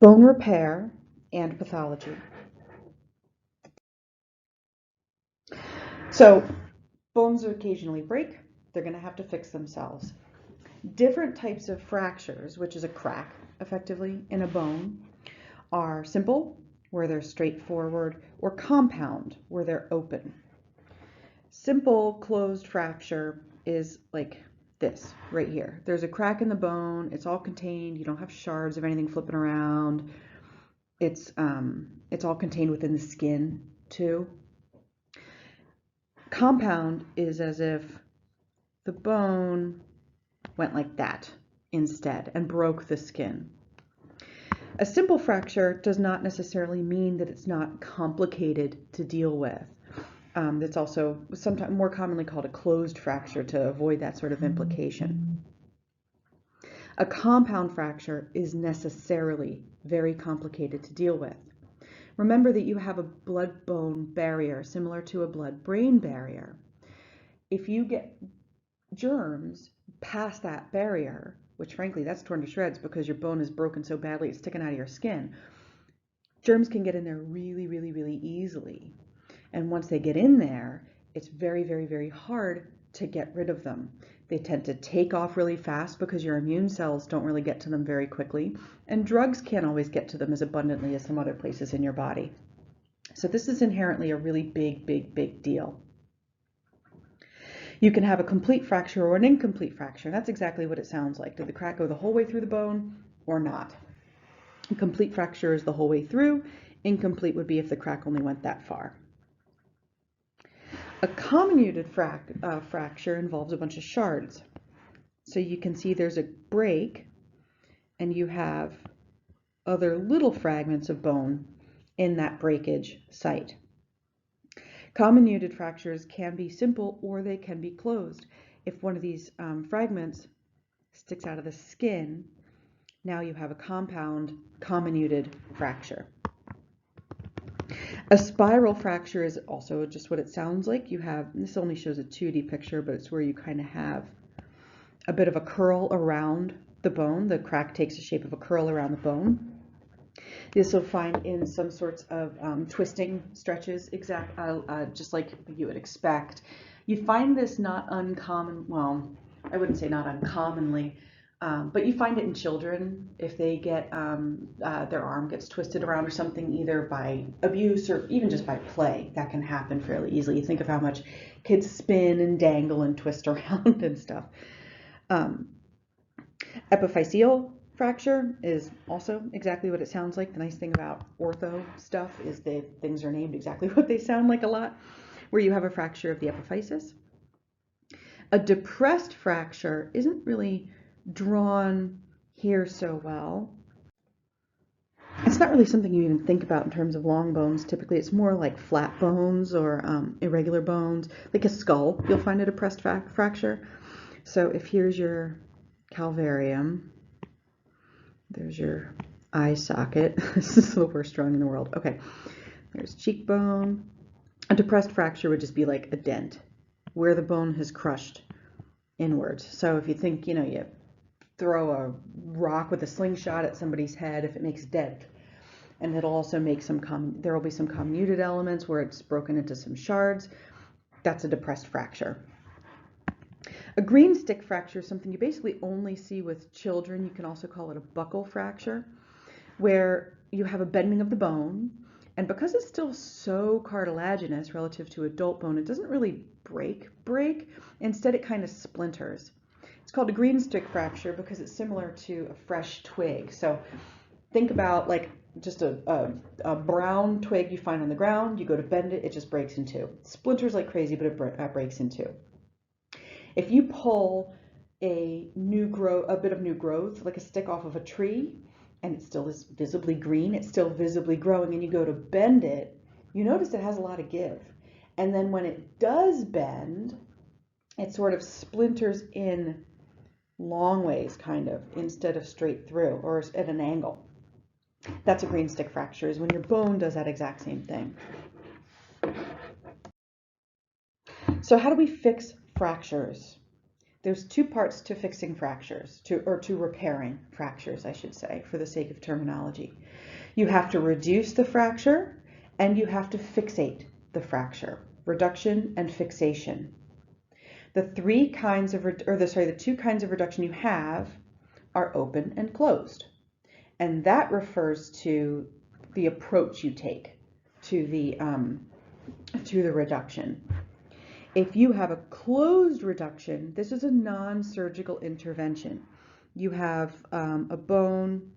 Bone repair and pathology. So bones occasionally break. They're going to have to fix themselves. Different types of fractures, which is a crack effectively in a bone, are simple, where they're straightforward, or compound, where they're open. Simple closed fracture is like this right here. There's a crack in the bone. It's all contained. You don't have shards of anything flipping around. It's all contained within the skin too. Compound is as if the bone went like that instead and broke the skin. A simple fracture does not necessarily mean that it's not complicated to deal with. It's also sometimes more commonly called a closed fracture to avoid that sort of implication. A compound fracture is necessarily very complicated to deal with. Remember that you have a blood-bone barrier similar to a blood-brain barrier. If you get germs past that barrier, which frankly that's torn to shreds because your bone is broken so badly it's sticking out of your skin, germs can get in there really, really, really easily. And once they get in there, it's very, very, very hard to get rid of them. They tend to take off really fast because your immune cells don't really get to them very quickly, and drugs can't always get to them as abundantly as some other places in your body. So this is inherently a really big, big, big deal. You can have a complete fracture or an incomplete fracture. That's exactly what it sounds like. Did the crack go the whole way through the bone or not? A complete fracture is the whole way through. Incomplete would be if the crack only went that far. A comminuted fracture involves a bunch of shards. So you can see there's a break and you have other little fragments of bone in that breakage site. Comminuted fractures can be simple or they can be closed. If one of these fragments sticks out of the skin, now you have a compound comminuted fracture. A spiral fracture is also just what it sounds like. You have, this only shows a 2D picture, but it's where you kind of have a bit of a curl around the bone. The crack takes the shape of a curl around the bone. This will find in some sorts of twisting stretches, just like you would expect. You find this not uncommon, well, I wouldn't say not uncommonly, but you find it in children if they get their arm gets twisted around or something, either by abuse or even just by play. That can happen fairly easily. You think of how much kids spin and dangle and twist around and stuff. Epiphyseal fracture is also exactly what it sounds like. The nice thing about ortho stuff is that things are named exactly what they sound like a lot, where you have a fracture of the epiphysis. A depressed fracture isn't really drawn here so well. It's not really something you even think about in terms of long bones. Typically, it's more like flat bones or irregular bones, like a skull. You'll find a depressed fracture. So if here's your calvarium, there's your eye socket. This is the worst drawing in the world. Okay, there's cheekbone. A depressed fracture would just be like a dent where the bone has crushed inwards. So if you think, you throw a rock with a slingshot at somebody's head, if it makes a dent, and it'll also make there will be some comminuted elements where it's broken into some shards. That's a depressed fracture. A green stick fracture is something you basically only see with children. You can also call it a buckle fracture, where you have a bending of the bone, and because it's still so cartilaginous relative to adult bone, it doesn't really break. Instead, it kind of splinters. It's called a green stick fracture because it's similar to a fresh twig. So think about like just a brown twig you find on the ground. You go to bend it, it just breaks in two. It splinters like crazy, but it breaks in two. If you pull a bit of new growth, like a stick off of a tree, and it still is visibly green, it's still visibly growing, and you go to bend it, you notice it has a lot of give. And then when it does bend, it sort of splinters in long ways, kind of, instead of straight through or at an angle. That's a green stick fracture, is when your bone does that exact same thing. So how do we fix fractures? there's two parts to fixing fractures, to repairing fractures, I should say, for the sake of terminology. You have to reduce the fracture and you have to fixate the fracture. Reduction and fixation. The two kinds of reduction you have are open and closed. And that refers to the approach you take to the reduction. If you have a closed reduction, this is a non-surgical intervention. You have a bone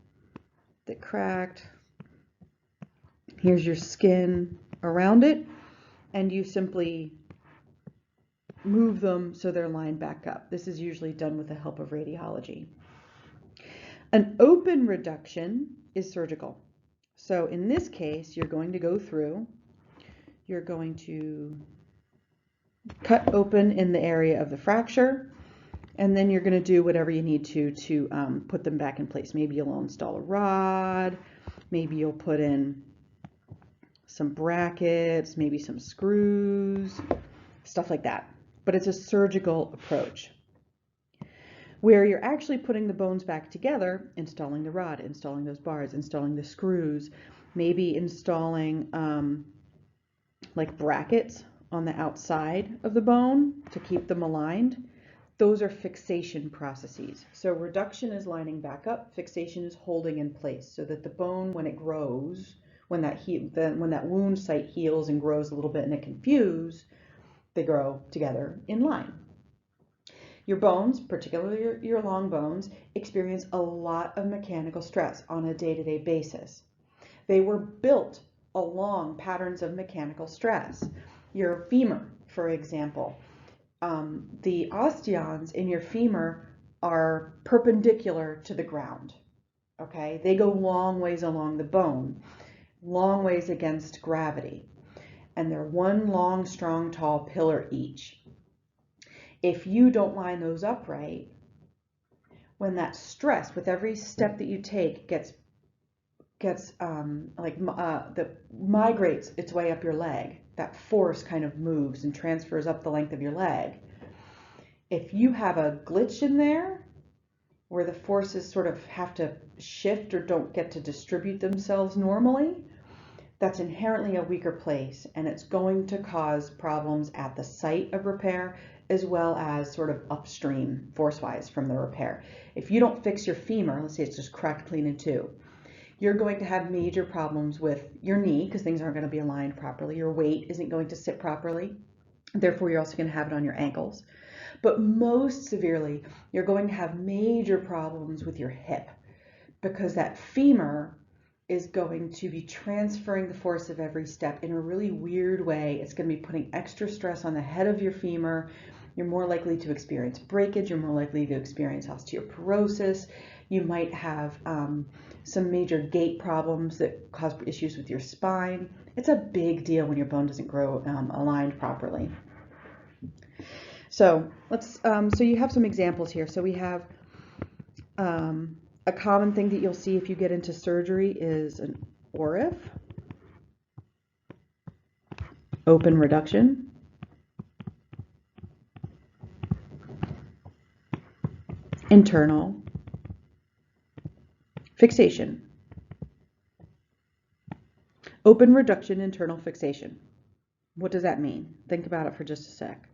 that cracked. Here's your skin around it, and you simply move them so they're lined back up. This is usually done with the help of radiology. An open reduction is surgical. So in this case, you're going to go through, you're going to cut open in the area of the fracture, and then you're going to do whatever you need to put them back in place. Maybe you'll install a rod, maybe you'll put in some brackets, maybe some screws, stuff like that. But it's a surgical approach. Where you're actually putting the bones back together, installing the rod, installing those bars, installing the screws, maybe installing like brackets on the outside of the bone to keep them aligned. Those are fixation processes. So reduction is lining back up, fixation is holding in place so that the bone, when it grows, when that wound site heals and grows a little bit and it can fuse, they grow together in line. Your bones, particularly your long bones, experience a lot of mechanical stress on a day-to-day basis. They were built along patterns of mechanical stress. Your femur, for example, the osteons in your femur are perpendicular to the ground. Okay, they go long ways along the bone, long ways against gravity, and they're one long, strong, tall pillar each. If you don't line those up right, when that stress with every step that you take migrates its way up your leg, that force kind of moves and transfers up the length of your leg. If you have a glitch in there where the forces sort of have to shift or don't get to distribute themselves normally, that's inherently a weaker place, and it's going to cause problems at the site of repair as well as sort of upstream force-wise from the repair. If you don't fix your femur, let's say it's just cracked clean in two, you're going to have major problems with your knee because things aren't going to be aligned properly. Your weight isn't going to sit properly. Therefore, you're also going to have it on your ankles. But most severely, you're going to have major problems with your hip because that femur is going to be transferring the force of every step in a really weird way. It's going to be putting extra stress on the head of your femur. You're more likely to experience breakage. You're more likely to experience osteoporosis. You might have some major gait problems that cause issues with your spine. It's a big deal when your bone doesn't grow aligned properly. So so you have some examples here. So we have a common thing that you'll see if you get into surgery is an ORIF, open reduction, internal fixation. Open reduction, internal fixation. What does that mean? Think about it for just a sec.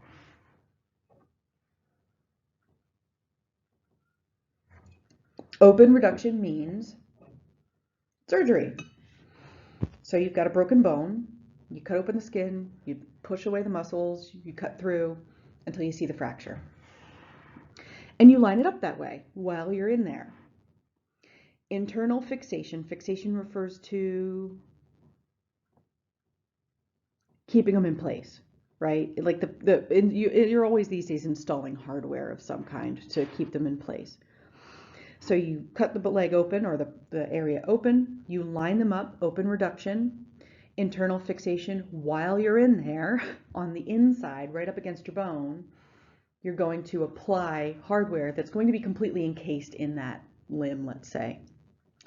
Open reduction means surgery. So you've got a broken bone, you cut open the skin, you push away the muscles, you cut through until you see the fracture. And you line it up that way while you're in there. Internal fixation. Fixation refers to keeping them in place, right? Like you're always these days installing hardware of some kind to keep them in place. So you cut the leg open or the area open, you line them up, open reduction, internal fixation while you're in there on the inside, right up against your bone. You're going to apply hardware that's going to be completely encased in that limb, let's say.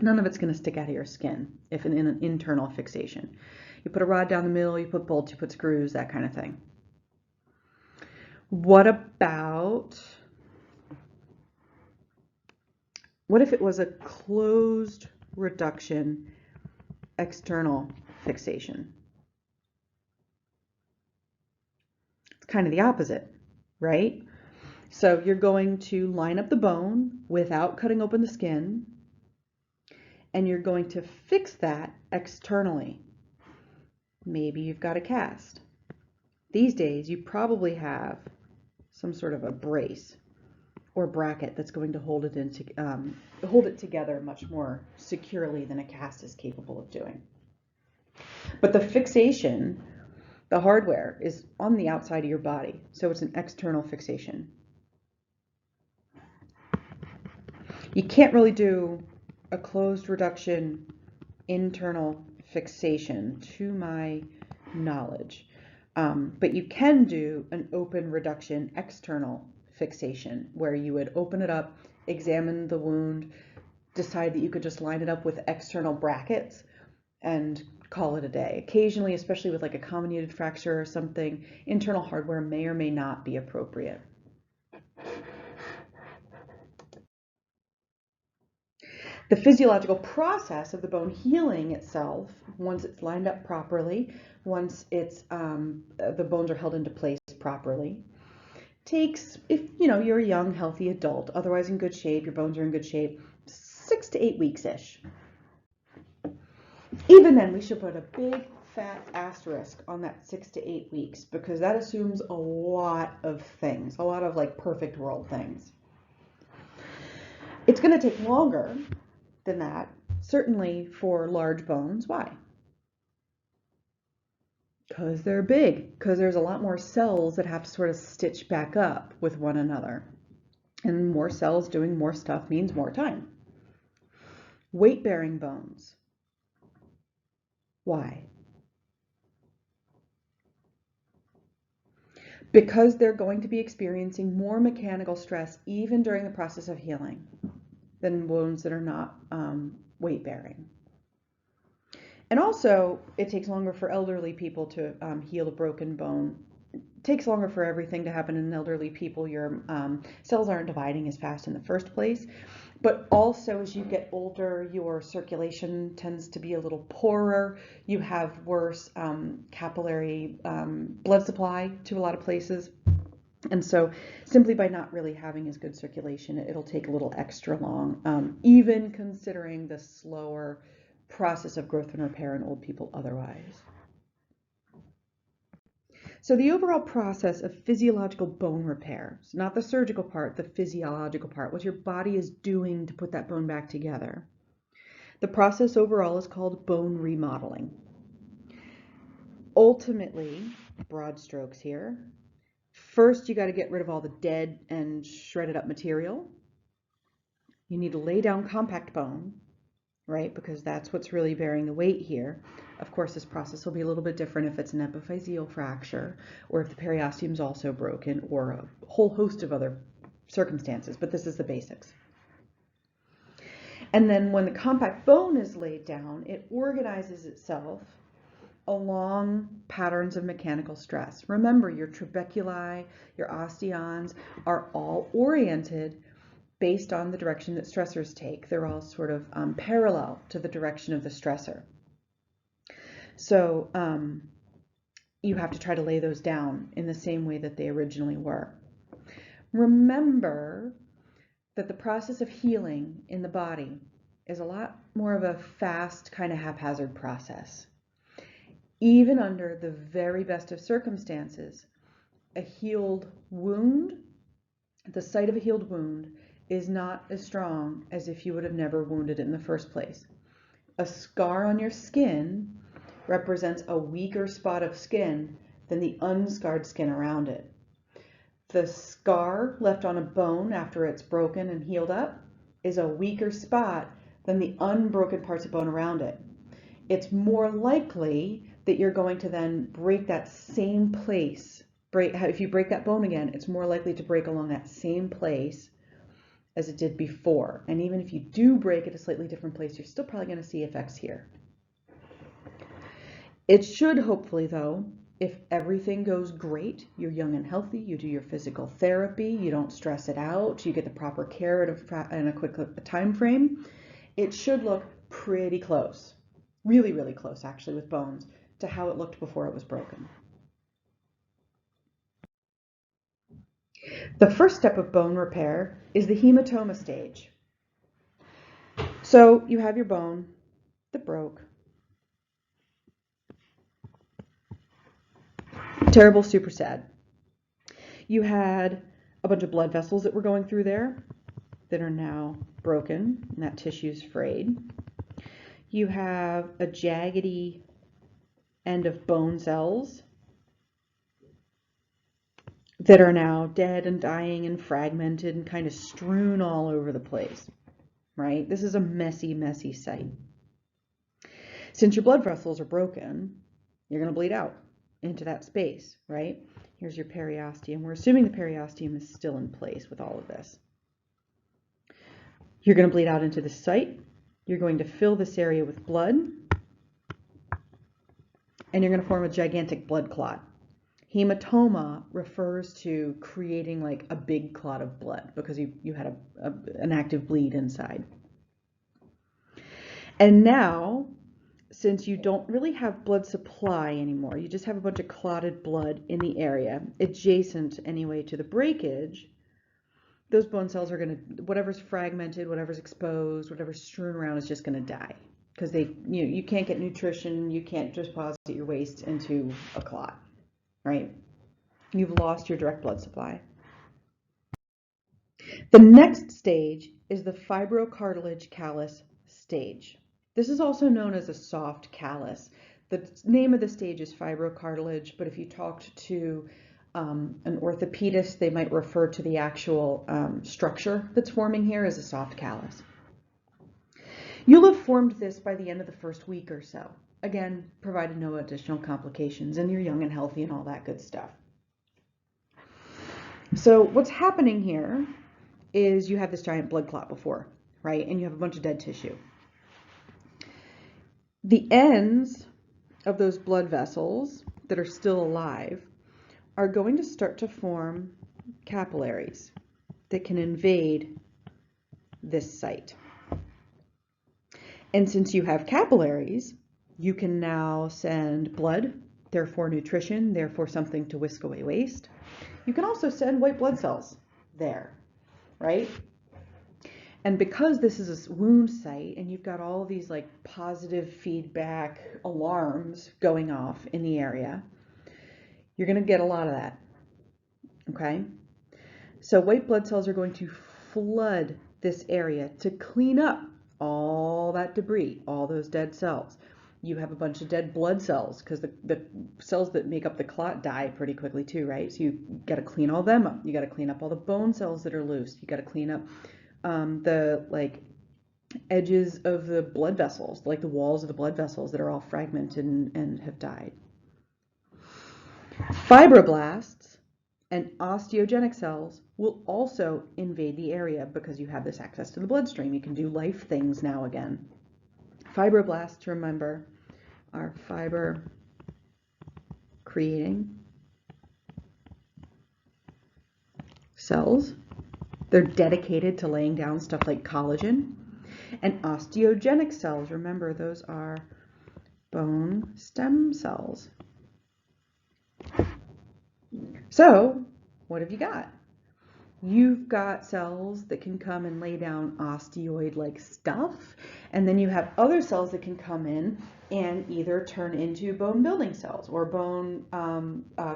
None of it's going to stick out of your skin if in an internal fixation. You put a rod down the middle, you put bolts, you put screws, that kind of thing. What about What if it was a closed reduction external fixation? It's kind of the opposite, right? So you're going to line up the bone without cutting open the skin, and you're going to fix that externally. Maybe you've got a cast. These days, you probably have some sort of a brace or bracket that's going to hold it together much more securely than a cast is capable of doing. But the fixation, the hardware, is on the outside of your body, so it's an external fixation. You can't really do a closed reduction internal fixation, to my knowledge. But you can do an open reduction external fixation, where you would open it up, examine the wound, decide that you could just line it up with external brackets and call it a day. Occasionally, especially with like a comminuted fracture or something, internal hardware may or may not be appropriate. The physiological process of the bone healing itself, once it's lined up properly, once it's the bones are held into place properly, takes, if you're a young, healthy adult, otherwise in good shape, your bones are in good shape, 6 to 8 weeks-ish. Even then, we should put a big fat asterisk on that 6 to 8 weeks, because that assumes a lot of things, a lot of like perfect world things. It's going to take longer than that, certainly for large bones. Why? Because they're big, because there's a lot more cells that have to sort of stitch back up with one another. And more cells doing more stuff means more time. Weight-bearing bones. Why? Because they're going to be experiencing more mechanical stress even during the process of healing than bones that are not weight-bearing. And also, it takes longer for elderly people to heal a broken bone. It takes longer for everything to happen in elderly people. Your cells aren't dividing as fast in the first place. But also, as you get older, your circulation tends to be a little poorer. You have worse capillary blood supply to a lot of places. And so simply by not really having as good circulation, it'll take a little extra long, even considering the slower process of growth and repair in old people otherwise. So the overall process of physiological bone repair, so not the surgical part, the physiological part, what your body is doing to put that bone back together. The process overall is called bone remodeling. Ultimately, broad strokes here, first you got to get rid of all the dead and shredded up material. You need to lay down compact bone, right? Because that's what's really bearing the weight here. Of course, this process will be a little bit different if it's an epiphyseal fracture, or if the periosteum is also broken, or a whole host of other circumstances, but this is the basics. And then when the compact bone is laid down, it organizes itself along patterns of mechanical stress. Remember, your trabeculi, your osteons are all oriented based on the direction that stressors take. They're all sort of parallel to the direction of the stressor. So you have to try to lay those down in the same way that they originally were. Remember that the process of healing in the body is a lot more of a fast, kind of haphazard process. Even under the very best of circumstances, a healed wound, the site of a healed wound, is not as strong as if you would have never wounded it in the first place. A scar on your skin represents a weaker spot of skin than the unscarred skin around it. The scar left on a bone after it's broken and healed up is a weaker spot than the unbroken parts of bone around it. It's more likely that you're going to then break that same place. If you break that bone again, it's more likely to break along that same place as it did before. And even if you do break at a slightly different place, you're still probably going to see effects here. It should hopefully, though, If everything goes great, you're young and healthy, you do your physical therapy, you don't stress it out, you get the proper care in a quick time frame, it should look pretty close, really, really close actually with bones, to how it looked before it was broken. The first step of bone repair is the hematoma stage. So you have your bone that broke. Terrible, super sad. You had a bunch of blood vessels that were going through there that are now broken, and that tissue's frayed. You have a jaggedy end of bone cells that are now dead and dying and fragmented and kind of strewn all over the place, right? This is a messy, messy site. Since your blood vessels are broken, you're going to bleed out into that space, right? Here's your periosteum. We're assuming the periosteum is still in place with all of this. You're going to bleed out into the site. You're going to fill this area with blood, and you're going to form a gigantic blood clot. Hematoma refers to creating like a big clot of blood because you had an active bleed inside. And now, since you don't really have blood supply anymore, you just have a bunch of clotted blood in the area, adjacent anyway to the breakage, those bone cells are going to, whatever's fragmented, whatever's exposed, whatever's strewn around is just going to die because you can't get nutrition, you can't deposit your waste into a clot, right? You've lost your direct blood supply. The next stage is the fibrocartilage callus stage. This is also known as a soft callus. The name of the stage is fibrocartilage, but if you talked to an orthopedist, they might refer to the actual structure that's forming here as a soft callus. You'll have formed this by the end of the first week or so. Again, provided no additional complications and you're young and healthy and all that good stuff. So what's happening here is you have this giant blood clot before, right? And you have a bunch of dead tissue. The ends of those blood vessels that are still alive are going to start to form capillaries that can invade this site. And since you have capillaries, you can now send blood, therefore nutrition, therefore something to whisk away waste. You can also send white blood cells there, right? And because this is a wound site and you've got all of these like positive feedback alarms going off in the area, you're going to get a lot of that. Okay? So white blood cells are going to flood this area to clean up all that debris, all those dead cells. You have a bunch of dead blood cells because the cells that make up the clot die pretty quickly too, right? So you got to clean all them up. You got to clean up all the bone cells that are loose. You got to clean up the like edges of the blood vessels, like the walls of the blood vessels that are all fragmented and have died. Fibroblasts and osteogenic cells will also invade the area because you have this access to the bloodstream. You can do life things now again. Fibroblasts, remember, are fiber creating cells. They're dedicated to laying down stuff like collagen. And osteogenic cells, remember, those are bone stem cells. So, what have you got? You've got cells that can come and lay down osteoid-like stuff, and then you have other cells that can come in and either turn into bone-building cells or bone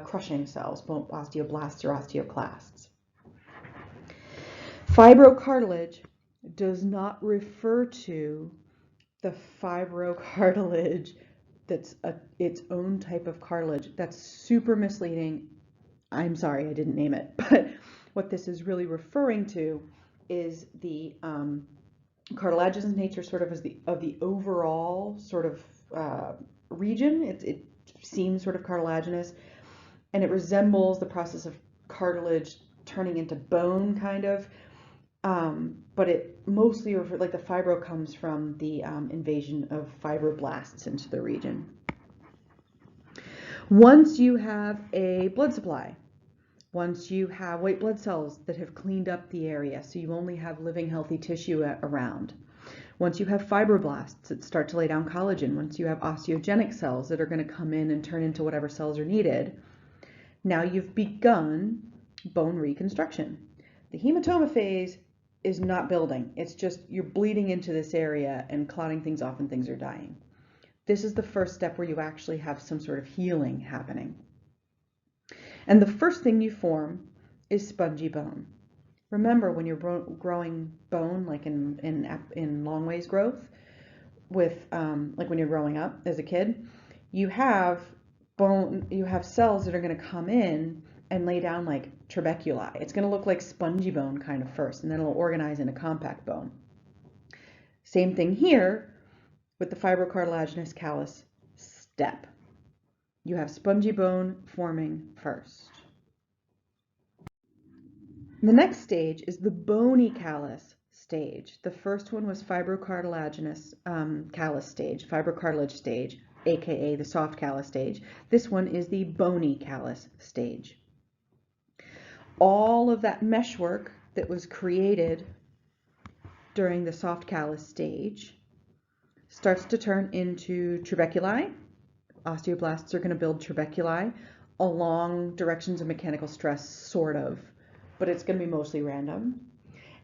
crushing cells, bone osteoblasts or osteoclasts. Fibrocartilage does not refer to the fibrocartilage that's its own type of cartilage. That's super misleading. I'm sorry, I didn't name it, but what this is really referring to is the cartilaginous nature sort of of the overall sort of region. It seems sort of cartilaginous, and it resembles the process of cartilage turning into bone, kind of. But it mostly refers, like the fibro comes from the invasion of fibroblasts into the region. Once you have a blood supply, once you have white blood cells that have cleaned up the area so you only have living healthy tissue around, once you have fibroblasts that start to lay down collagen, once you have osteogenic cells that are going to come in and turn into whatever cells are needed, now you've begun bone reconstruction. The hematoma phase is not building. It's just you're bleeding into this area and clotting things off and things are dying. This is the first step where you actually have some sort of healing happening. And the first thing you form is spongy bone. Remember, when you're growing bone, like in long ways growth, with like when you're growing up as a kid, you have bone, you have cells that are going to come in and lay down like trabeculi. It's going to look like spongy bone kind of first, and then it'll organize into compact bone. Same thing here with the fibrocartilaginous callus step. You have spongy bone forming first. The next stage is the bony callus stage. The first one was fibrocartilaginous callus stage, fibrocartilage stage, aka the soft callus stage. This one is the bony callus stage. All of that meshwork that was created during the soft callus stage starts to turn into trabeculi. Osteoblasts are going to build trabeculi along directions of mechanical stress, sort of, but it's going to be mostly random.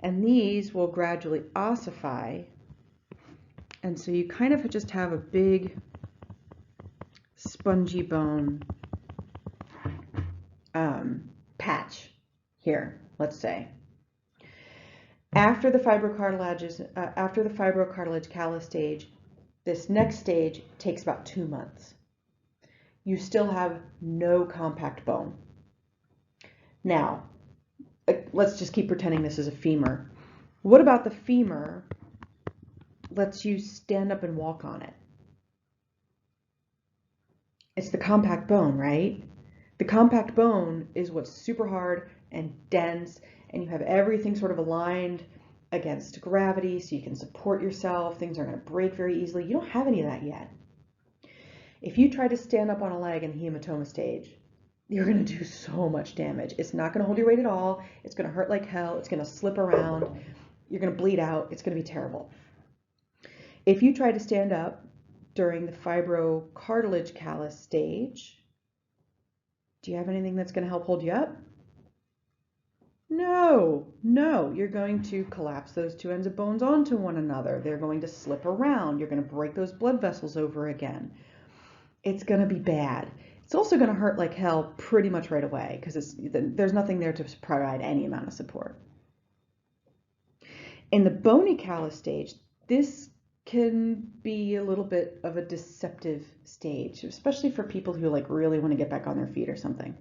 And these will gradually ossify. And so you kind of just have a big spongy bone patch here, let's say. After the fibrocartilage callus stage, this next stage takes about 2 months. You still have no compact bone. Now, let's just keep pretending this is a femur. What about the femur lets you stand up and walk on it? It's the compact bone, right? The compact bone is what's super hard and dense, and you have everything sort of aligned against gravity so you can support yourself. Things aren't going to break very easily. You don't have any of that yet. If you try to stand up on a leg in the hematoma stage, you're going to do so much damage. It's not going to hold your weight at all. It's going to hurt like hell. It's going to slip around. You're going to bleed out. It's going to be terrible. If you try to stand up during the fibrocartilage callus stage, do you have anything that's going to help hold you up? No, you're going to collapse those two ends of bones onto one another. They're going to slip around. You're going to break those blood vessels over again. It's going to be bad. It's also going to hurt like hell pretty much right away because there's nothing there to provide any amount of support. In the bony callus stage, this can be a little bit of a deceptive stage, especially for people who like really want to get back on their feet or something.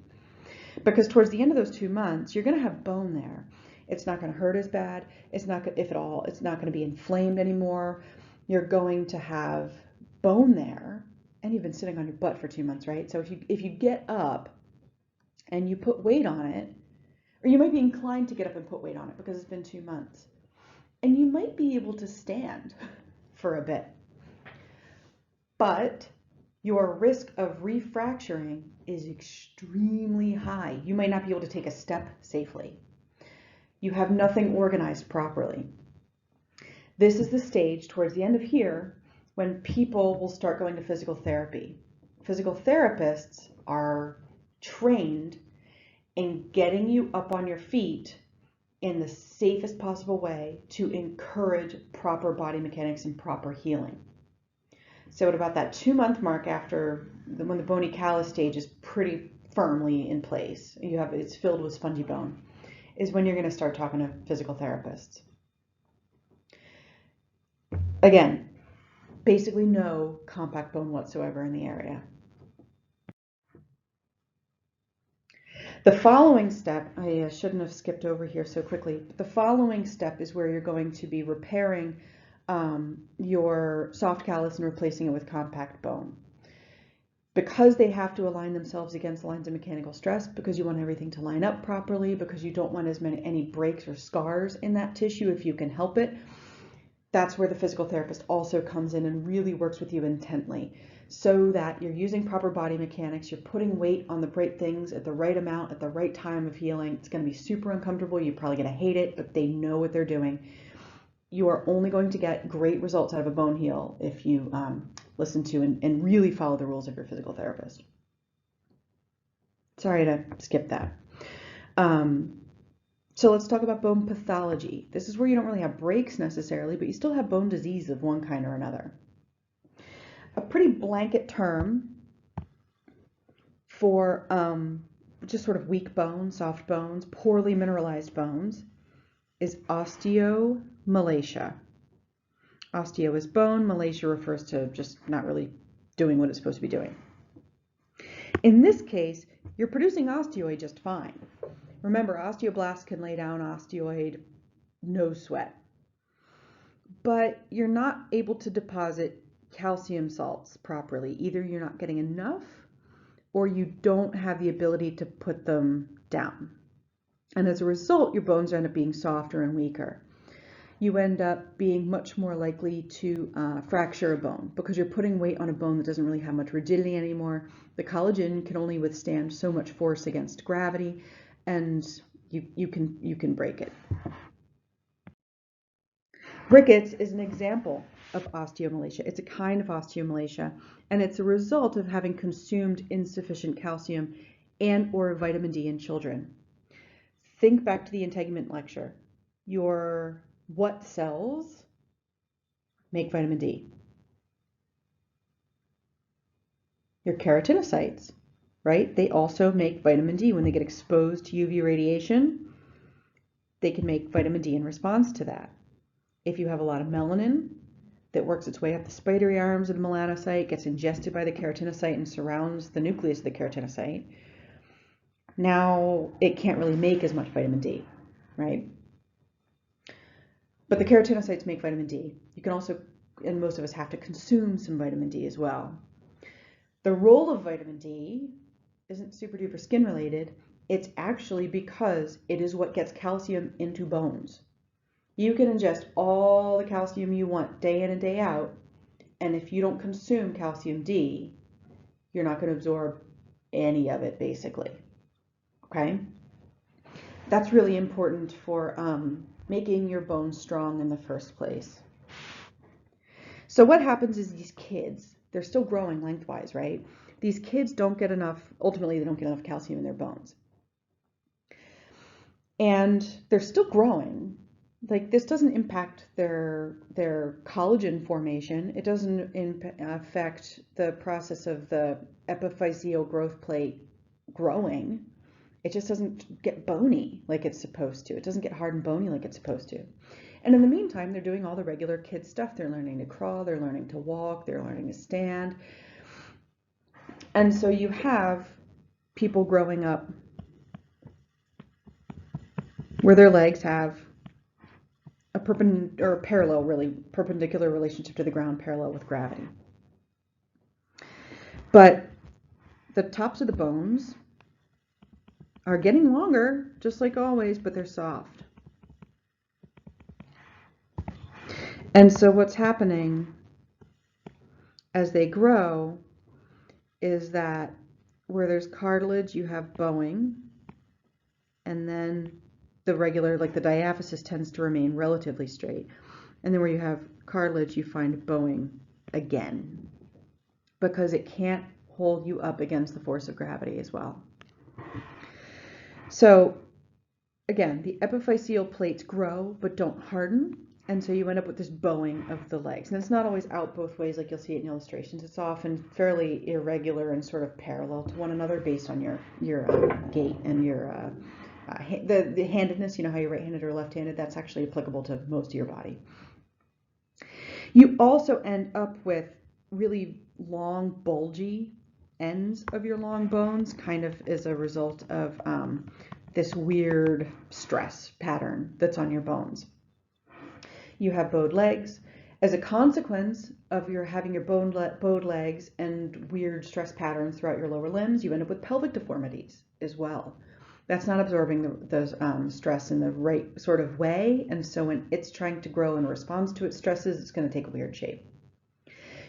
Because towards the end of those 2 months, you're going to have bone there. It's not going to hurt as bad. It's not, if at all, it's not going to be inflamed anymore. You're going to have bone there. And you've been sitting on your butt for 2 months, right? So if you get up and you put weight on it, or you might be inclined to get up and put weight on it because it's been 2 months, and you might be able to stand for a bit. But your risk of refracturing is extremely high. You might not be able to take a step safely. You have nothing organized properly. This is the stage towards the end of here when people will start going to physical therapy. Physical therapists are trained in getting you up on your feet in the safest possible way to encourage proper body mechanics and proper healing. So at about that 2-month mark after when the bony callus stage is pretty firmly in place, it's filled with spongy bone, is when you're going to start talking to physical therapists. Again, basically no compact bone whatsoever in the area. The following step, I shouldn't have skipped over here so quickly, but the following step is where you're going to be repairing your soft callus and replacing it with compact bone. Because they have to align themselves against lines of mechanical stress, because you want everything to line up properly, because you don't want any breaks or scars in that tissue if you can help it, That's where the physical therapist also comes in and really works with you intently so that you're using proper body mechanics, you're putting weight on the right things at the right amount at the right time of healing. It's going to be super uncomfortable. You're probably going to hate it, but they know what they're doing. You are only going to get great results out of a bone heal if you listen to and really follow the rules of your physical therapist. Sorry to skip that. So let's talk about bone pathology. This is where you don't really have breaks necessarily, but you still have bone disease of one kind or another. A pretty blanket term for just sort of weak bones, soft bones, poorly mineralized bones is osteomalacia. Osteo is bone, malacia refers to just not really doing what it's supposed to be doing. In this case, you're producing osteoid just fine. Remember, osteoblasts can lay down osteoid, no sweat. But you're not able to deposit calcium salts properly. Either you're not getting enough or you don't have the ability to put them down. And as a result, your bones end up being softer and weaker. You end up being much more likely to fracture a bone because you're putting weight on a bone that doesn't really have much rigidity anymore. The collagen can only withstand so much force against gravity, and you can break it. Rickets is an example of osteomalacia. It's a kind of osteomalacia, and it's a result of having consumed insufficient calcium and or vitamin D in children. Think back to the integument lecture. Your what cells make vitamin D? Your keratinocytes, right? They also make vitamin D. When they get exposed to UV radiation, they can make vitamin D in response to that. If you have a lot of melanin that works its way up the spidery arms of the melanocyte, gets ingested by the keratinocyte and surrounds the nucleus of the keratinocyte, now it can't really make as much vitamin D, right? But the keratinocytes make vitamin D. You can also, and most of us have to consume some vitamin D as well. The role of vitamin D isn't super duper skin related. It's actually because it is what gets calcium into bones. You can ingest all the calcium you want day in and day out, and if you don't consume calcium D, you're not going to absorb any of it, basically. Okay? That's really important for making your bones strong in the first place. So what happens is these kids, they're still growing lengthwise, right? These kids don't get enough, ultimately they don't get enough calcium in their bones. And they're still growing. Like this doesn't impact their collagen formation. It doesn't affect the process of the epiphyseal growth plate growing. It just doesn't get bony like it's supposed to. It doesn't get hard and bony like it's supposed to. And in the meantime, they're doing all the regular kid stuff. They're learning to crawl, they're learning to walk, they're learning to stand. And so you have people growing up where their legs have a perpendicular relationship to the ground, parallel with gravity. But the tops of the bones are getting longer, just like always, but they're soft. And so what's happening as they grow is that where there's cartilage, you have bowing, and then the regular, like the diaphysis tends to remain relatively straight. And then where you have cartilage, you find bowing again, because it can't hold you up against the force of gravity as well. So again, the epiphyseal plates grow but don't harden, and so you end up with this bowing of the legs. And it's not always out both ways like you'll see it in illustrations. It's often fairly irregular and sort of parallel to one another based on your gait and your the handedness. You know how you're right-handed or left-handed? That's actually applicable to most of your body. You also end up with really long, bulgy ends of your long bones, kind of as a result of this weird stress pattern that's on your bones. You have bowed legs. As a consequence of your having your bowed legs and weird stress patterns throughout your lower limbs, you end up with pelvic deformities as well. That's not absorbing the stress in the right sort of way. And so when it's trying to grow and responds to its stresses, it's going to take a weird shape.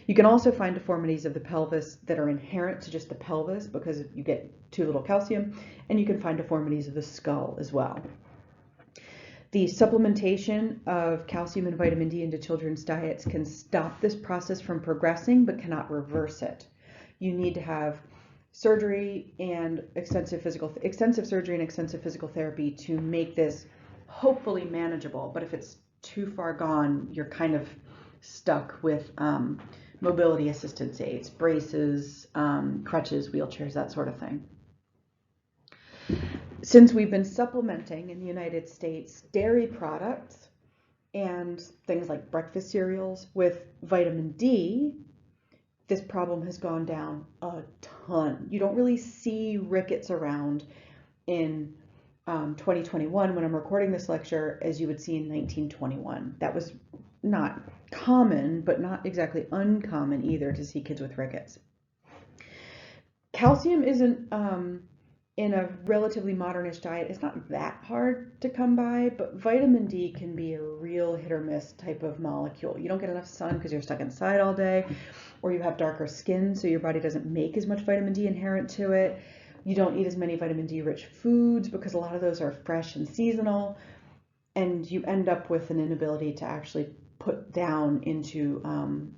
You can also find deformities of the pelvis that are inherent to just the pelvis because you get too little calcium, and you can find deformities of the skull as well. The supplementation of calcium and vitamin D into children's diets can stop this process from progressing, but cannot reverse it. You need to have surgery and extensive surgery and extensive physical therapy to make this hopefully manageable. But if it's too far gone, you're kind of stuck with mobility assistance aids, braces, crutches, wheelchairs, that sort of thing. Since we've been supplementing in the United States dairy products and things like breakfast cereals with vitamin D, this problem has gone down a ton. You don't really see rickets around in 2021 when I'm recording this lecture as you would see in 1921. That was not common, but not exactly uncommon either to see kids with rickets. Calcium isn't in a relatively modernish diet, it's not that hard to come by, but vitamin D can be a real hit or miss type of molecule. You don't get enough sun because you're stuck inside all day, or you have darker skin, so your body doesn't make as much vitamin D inherent to it. You don't eat as many vitamin D rich foods because a lot of those are fresh and seasonal, and you end up with an inability to actually put down into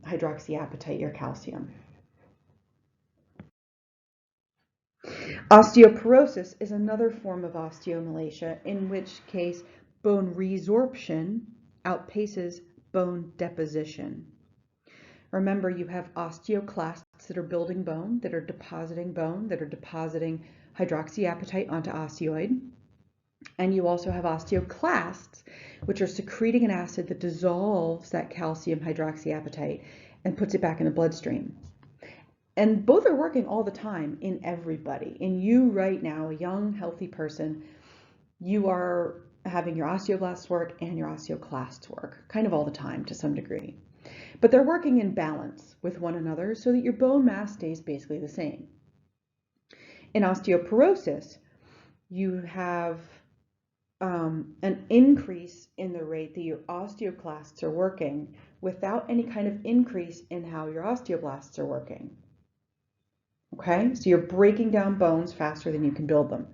hydroxyapatite your calcium. Osteoporosis is another form of osteomalacia, in which case bone resorption outpaces bone deposition. Remember, you have osteoclasts that are building bone, that are depositing hydroxyapatite onto osteoid. And you also have osteoclasts, which are secreting an acid that dissolves that calcium hydroxyapatite and puts it back in the bloodstream. And both are working all the time in everybody. In you right now, a young, healthy person, you are having your osteoblasts work and your osteoclasts work, kind of all the time to some degree. But they're working in balance with one another so that your bone mass stays basically the same. In osteoporosis, you have an increase in the rate that your osteoclasts are working without any kind of increase in how your osteoblasts are working. Okay, so you're breaking down bones faster than you can build them.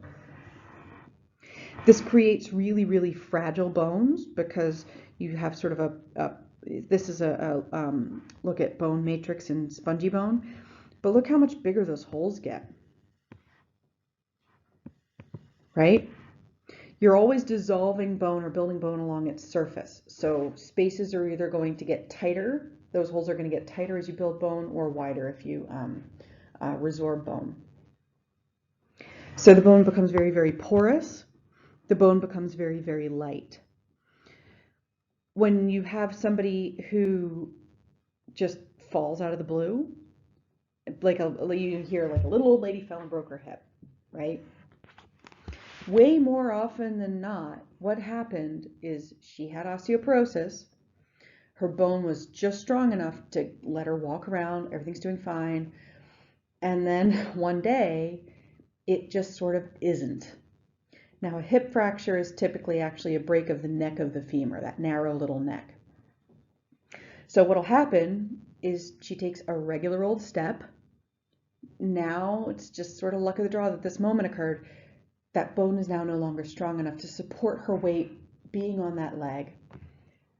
This creates really, really fragile bones because you have sort of this is a look at bone matrix and spongy bone, but look how much bigger those holes get, right? You're always dissolving bone or building bone along its surface. So spaces are either going to get tighter, those holes are going to get tighter as you build bone, or wider if you resorb bone. So the bone becomes very, very porous. The bone becomes very, very light. When you have somebody who just falls out of the blue, you hear like a little old lady fell and broke her hip, right? Way more often than not, what happened is she had osteoporosis. Her bone was just strong enough to let her walk around. Everything's doing fine. And then one day, it just sort of isn't. Now, a hip fracture is typically actually a break of the neck of the femur, that narrow little neck. So what'll happen is she takes a regular old step. Now it's just sort of luck of the draw that this moment occurred. That bone is now no longer strong enough to support her weight being on that leg.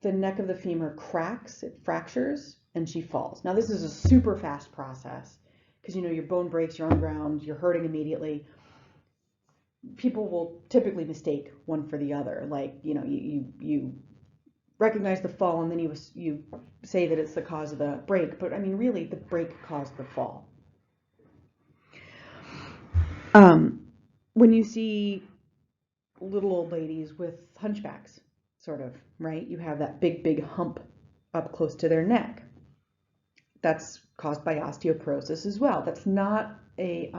The neck of the femur cracks, it fractures, and she falls. Now this is a super fast process because your bone breaks, you're on the ground, you're hurting immediately. People will typically mistake one for the other. Like, you recognize the fall and then you say that it's the cause of the break, but I mean, really, the break caused the fall. When you see little old ladies with hunchbacks, sort of, right? You have that big, big hump up close to their neck. That's caused by osteoporosis as well. That's not a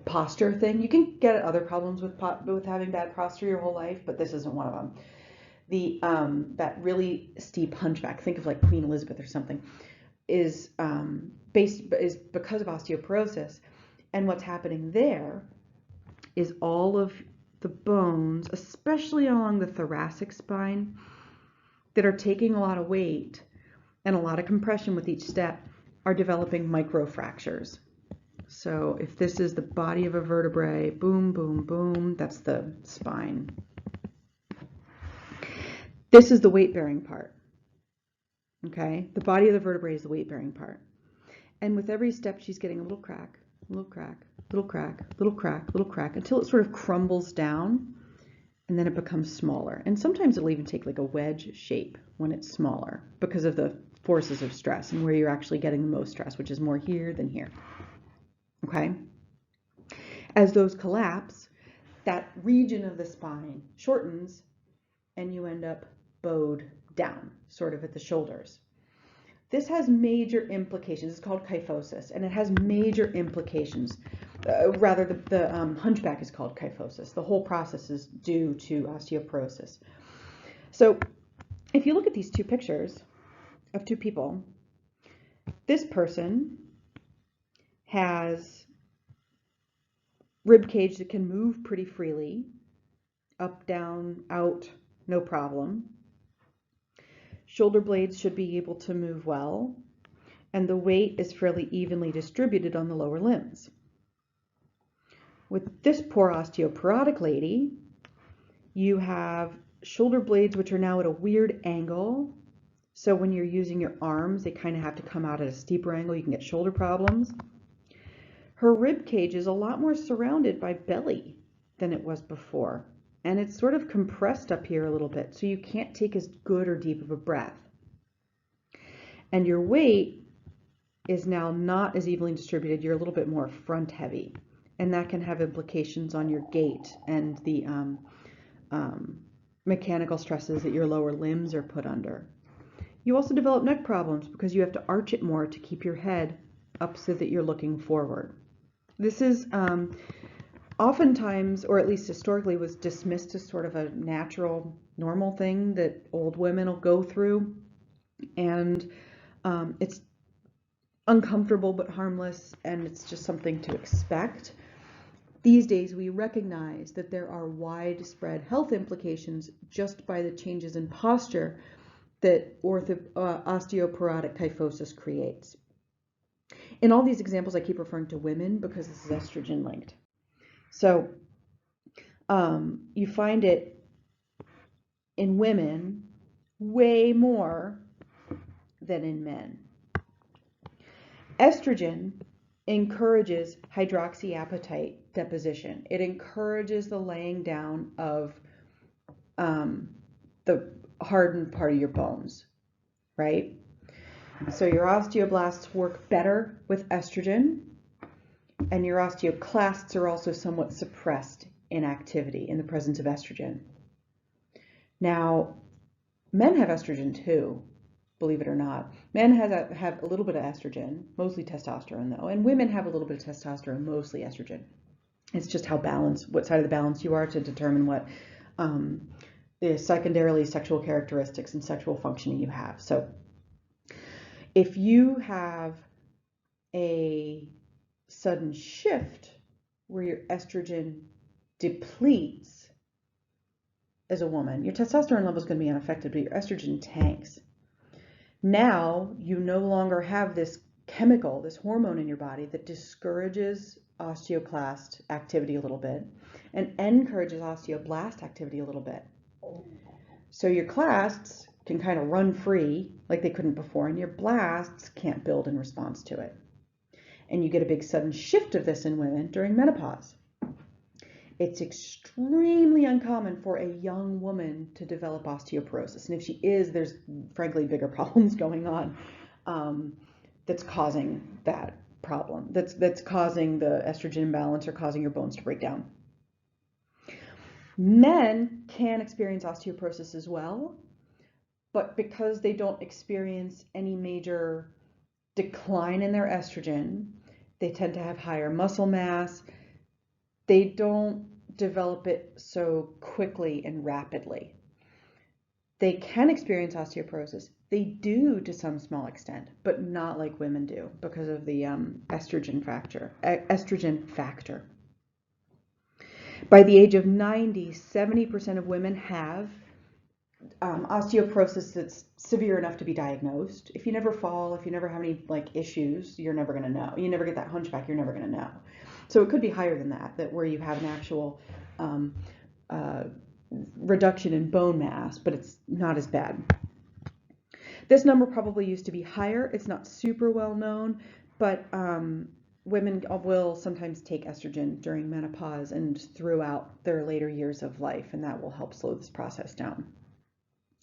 posture thing. You can get other problems with having bad posture your whole life, but this isn't one of them. That really steep hunchback, think of like Queen Elizabeth or something, is because of osteoporosis. And what's happening there is all of the bones, especially along the thoracic spine, that are taking a lot of weight and a lot of compression with each step are developing microfractures. So if this is the body of a vertebrae, boom, boom, boom, that's the spine. This is the weight-bearing part. Okay, the body of the vertebrae is the weight-bearing part. And with every step, she's getting a little crack, little crack, little crack, little crack, little crack, until it sort of crumbles down, and then it becomes smaller. And sometimes it'll even take like a wedge shape when it's smaller because of the forces of stress and where you're actually getting the most stress, which is more here than here. Okay? As those collapse, that region of the spine shortens, and you end up bowed down, sort of at the shoulders. This has major implications. It's called kyphosis, and it has major implications. The hunchback is called kyphosis. The whole process is due to osteoporosis. So if you look at these two pictures of two people, this person has rib cage that can move pretty freely, up, down, out, no problem. Shoulder blades should be able to move well, and the weight is fairly evenly distributed on the lower limbs. With this poor osteoporotic lady, you have shoulder blades which are now at a weird angle. So when you're using your arms, they kind of have to come out at a steeper angle. You can get shoulder problems. Her rib cage is a lot more surrounded by belly than it was before. And it's sort of compressed up here a little bit, so you can't take as good or deep of a breath. And your weight is now not as evenly distributed. You're a little bit more front heavy. And that can have implications on your gait and the mechanical stresses that your lower limbs are put under. You also develop neck problems because you have to arch it more to keep your head up so that you're looking forward. This is oftentimes, or at least historically, was dismissed as sort of a natural, normal thing that old women will go through. And it's uncomfortable but harmless, and it's just something to expect. These days, we recognize that there are widespread health implications just by the changes in posture that osteoporotic kyphosis creates. In all these examples, I keep referring to women because this is estrogen linked. So you find it in women way more than in men. Estrogen encourages hydroxyapatite deposition. It encourages the laying down of the hardened part of your bones, right? So your osteoblasts work better with estrogen, and your osteoclasts are also somewhat suppressed in activity in the presence of estrogen. Now, men have estrogen too, believe it or not. Men have a little bit of estrogen, mostly testosterone though, and women have a little bit of testosterone, mostly estrogen. It's just how balanced, what side of the balance you are to determine what the secondarily sexual characteristics and sexual functioning you have. So if you have a sudden shift where your estrogen depletes as a woman, your testosterone level is going to be unaffected, but your estrogen tanks. Now you no longer have this chemical, this hormone in your body that discourages osteoclast activity a little bit and encourages osteoblast activity a little bit. So your clasts can kind of run free like they couldn't before, and your blasts can't build in response to it. And you get a big sudden shift of this in women during menopause. It's extremely uncommon for a young woman to develop osteoporosis. And if she is, there's frankly bigger problems going on that's causing that problem, that's causing the estrogen imbalance or causing your bones to break down. Men can experience osteoporosis as well, but because they don't experience any major decline in their estrogen, they tend to have higher muscle mass. They don't develop it so quickly and rapidly. They can experience osteoporosis. They do to some small extent, but not like women do because of the estrogen factor. By the age of 90, 70% of women have osteoporosis that's severe enough to be diagnosed. If you never fall, if you never have any like issues, you're never going to know. You never get that hunchback, you're never going to know. So it could be higher than that where you have an actual uh, reduction in bone mass, but it's not as bad. This number probably used to be higher. It's not super well known, but women will sometimes take estrogen during menopause and throughout their later years of life, and that will help slow this process down.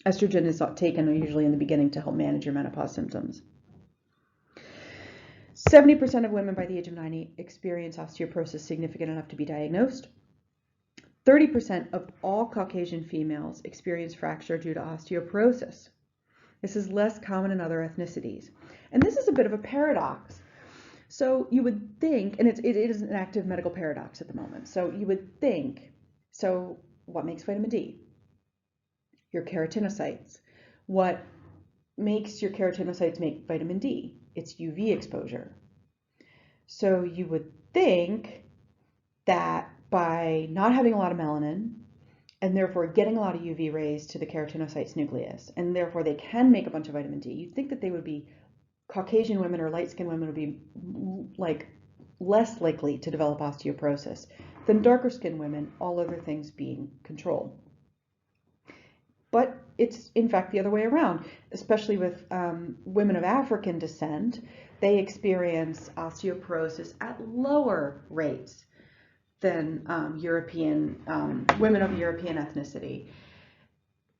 Estrogen is taken usually in the beginning to help manage your menopause symptoms. 70% of women by the age of 90 experience osteoporosis significant enough to be diagnosed. 30% of all Caucasian females experience fracture due to osteoporosis. This is less common in other ethnicities. And this is a bit of a paradox. So you would think, and it is an active medical paradox at the moment. So you would think, so what makes vitamin D? Your keratinocytes. What makes your keratinocytes make vitamin D? It's UV exposure. So you would think that by not having a lot of melanin, and therefore getting a lot of UV rays to the keratinocytes nucleus, and therefore they can make a bunch of vitamin D, you'd think that they would be, Caucasian women or light-skinned women would be like less likely to develop osteoporosis than darker-skinned women, all other things being controlled. But it's in fact the other way around, especially with women of African descent. They experience osteoporosis at lower rates than women of European ethnicity.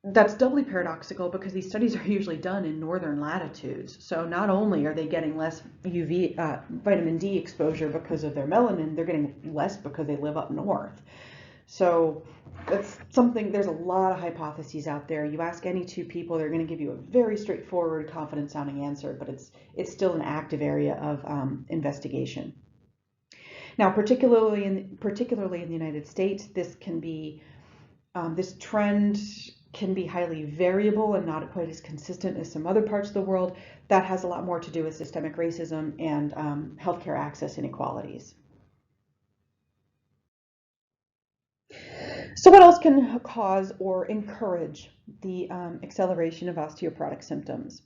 That's doubly paradoxical because these studies are usually done in northern latitudes. So not only are they getting less UV vitamin D exposure because of their melanin, they're getting less because they live up north. So that's something, there's a lot of hypotheses out there. You ask any two people, they're going to give you a very straightforward, confident sounding answer, but it's still an active area of investigation. Now, particularly in the United States, this trend can be highly variable and not quite as consistent as some other parts of the world. That has a lot more to do with systemic racism and healthcare access inequalities. So what else can cause or encourage the acceleration of osteoporotic symptoms?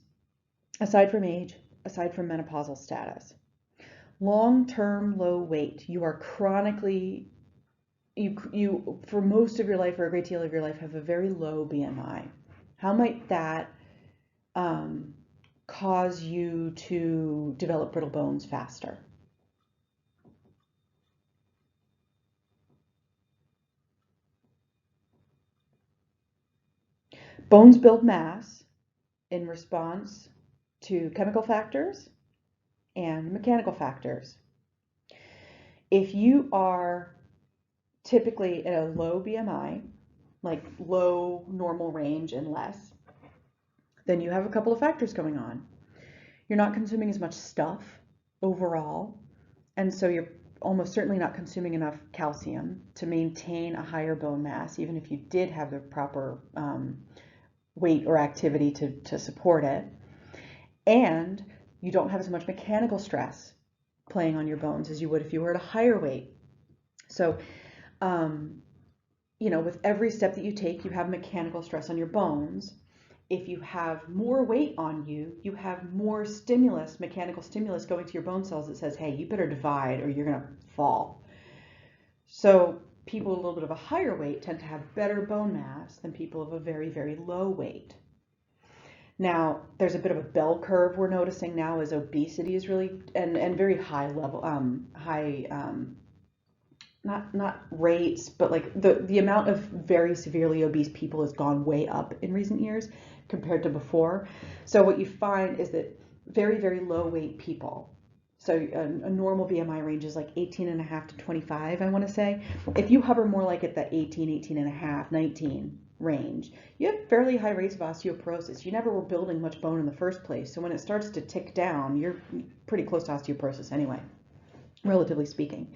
Aside from age, aside from menopausal status. Long-term low weight. You are chronically, you for most of your life or a great deal of your life have a very low BMI. How might that cause you to develop brittle bones faster? Bones build mass in response to chemical factors and mechanical factors. If you are typically at a low BMI, like low normal range and less, then you have a couple of factors going on. You're not consuming as much stuff overall, and so you're almost certainly not consuming enough calcium to maintain a higher bone mass, even if you did have the proper weight or activity to support it. And you don't have as much mechanical stress playing on your bones as you would if you were at a higher weight. So, with every step that you take, you have mechanical stress on your bones. If you have more weight on you, you have more stimulus, mechanical stimulus going to your bone cells that says, hey, you better divide or you're going to fall. So people a little bit of a higher weight tend to have better bone mass than people of a very, very low weight. Now, there's a bit of a bell curve we're noticing now as obesity is really, and very high level, not rates, but like the amount of very severely obese people has gone way up in recent years compared to before. So what you find is that very, very low weight people, so a normal BMI range is like 18.5 to 25, I want to say. If you hover more like at the 18.5, 19 range, you have fairly high rates of osteoporosis. You never were building much bone in the first place. So when it starts to tick down, you're pretty close to osteoporosis anyway, relatively speaking.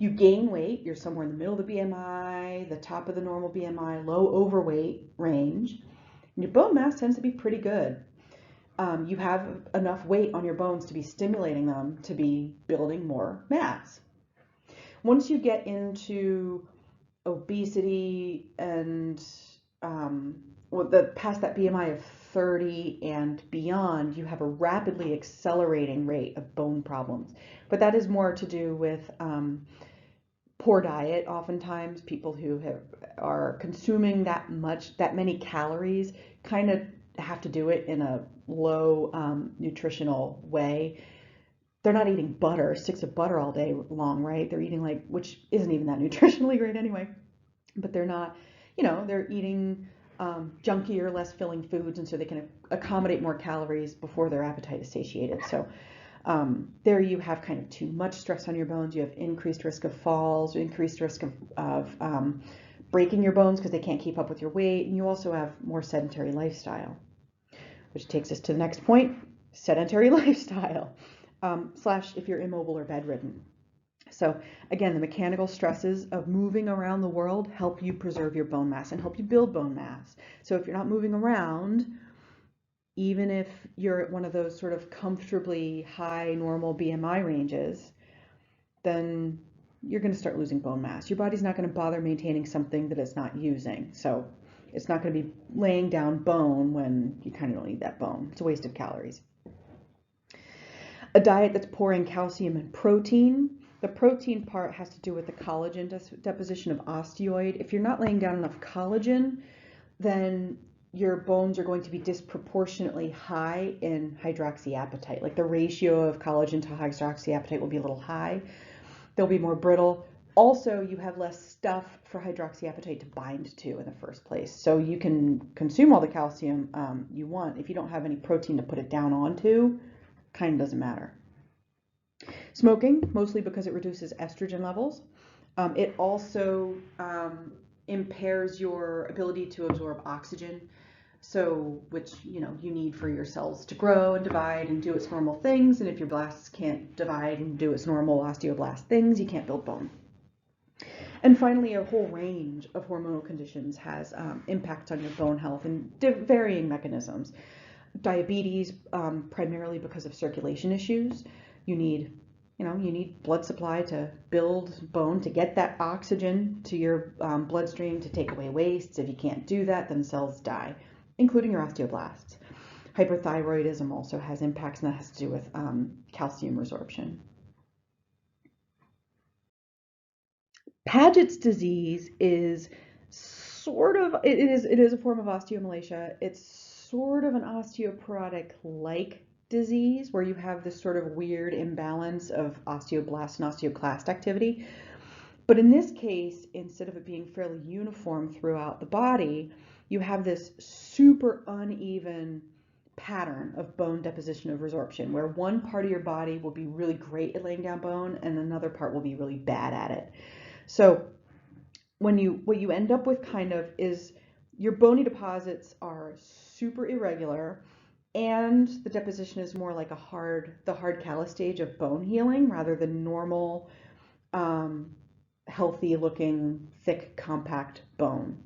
You gain weight, you're somewhere in the middle of the BMI, the top of the normal BMI, low overweight range, and your bone mass tends to be pretty good. You have enough weight on your bones to be stimulating them to be building more mass. Once you get into obesity and well, past that BMI of 30 and beyond, you have a rapidly accelerating rate of bone problems. But that is more to do with poor diet. Oftentimes, people who are consuming that many calories, kind of have to do it in a low nutritional way. They're not eating butter, sticks of butter all day long, right? They're eating like, which isn't even that nutritionally great anyway, but they're not, they're eating junkier, less filling foods, and so they can accommodate more calories before their appetite is satiated. So there you have kind of too much stress on your bones. You have increased risk of falls, increased risk of breaking your bones because they can't keep up with your weight, and you also have more sedentary lifestyle, which takes us to the next point, sedentary lifestyle. Slash if you're immobile or bedridden. So again, the mechanical stresses of moving around the world help you preserve your bone mass and help you build bone mass. So if you're not moving around, even if you're at one of those sort of comfortably high normal BMI ranges, then you're going to start losing bone mass. Your body's not going to bother maintaining something that it's not using. So it's not going to be laying down bone when you kind of don't need that bone. It's a waste of calories. A diet that's poor in calcium and protein. The protein part has to do with the collagen deposition of osteoid. If you're not laying down enough collagen, then your bones are going to be disproportionately high in hydroxyapatite. Like the ratio of collagen to hydroxyapatite will be a little high. They'll be more brittle. Also, you have less stuff for hydroxyapatite to bind to in the first place. So you can consume all the calcium you want. If you don't have any protein to put it down onto, kind of doesn't matter. Smoking, mostly because it reduces estrogen levels. It also impairs your ability to absorb oxygen, so which you need for your cells to grow and divide and do its normal things. And if your blasts can't divide and do its normal osteoblast things, you can't build bone. And finally, a whole range of hormonal conditions has impacts on your bone health in varying mechanisms. Diabetes, primarily because of circulation issues. You need blood supply to build bone, to get that oxygen to your bloodstream, to take away wastes. If you can't do that, then cells die, including your osteoblasts. Hyperthyroidism also has impacts, and that has to do with calcium resorption. Paget's disease is it is a form of osteomalacia. It's sort of an osteoporotic-like disease where you have this sort of weird imbalance of osteoblast and osteoclast activity. But in this case, instead of it being fairly uniform throughout the body, you have this super uneven pattern of bone deposition of resorption, where one part of your body will be really great at laying down bone and another part will be really bad at it. So what you end up with kind of is your bony deposits are super irregular, and the deposition is more like the hard callus stage of bone healing rather than normal, healthy looking, thick, compact bone.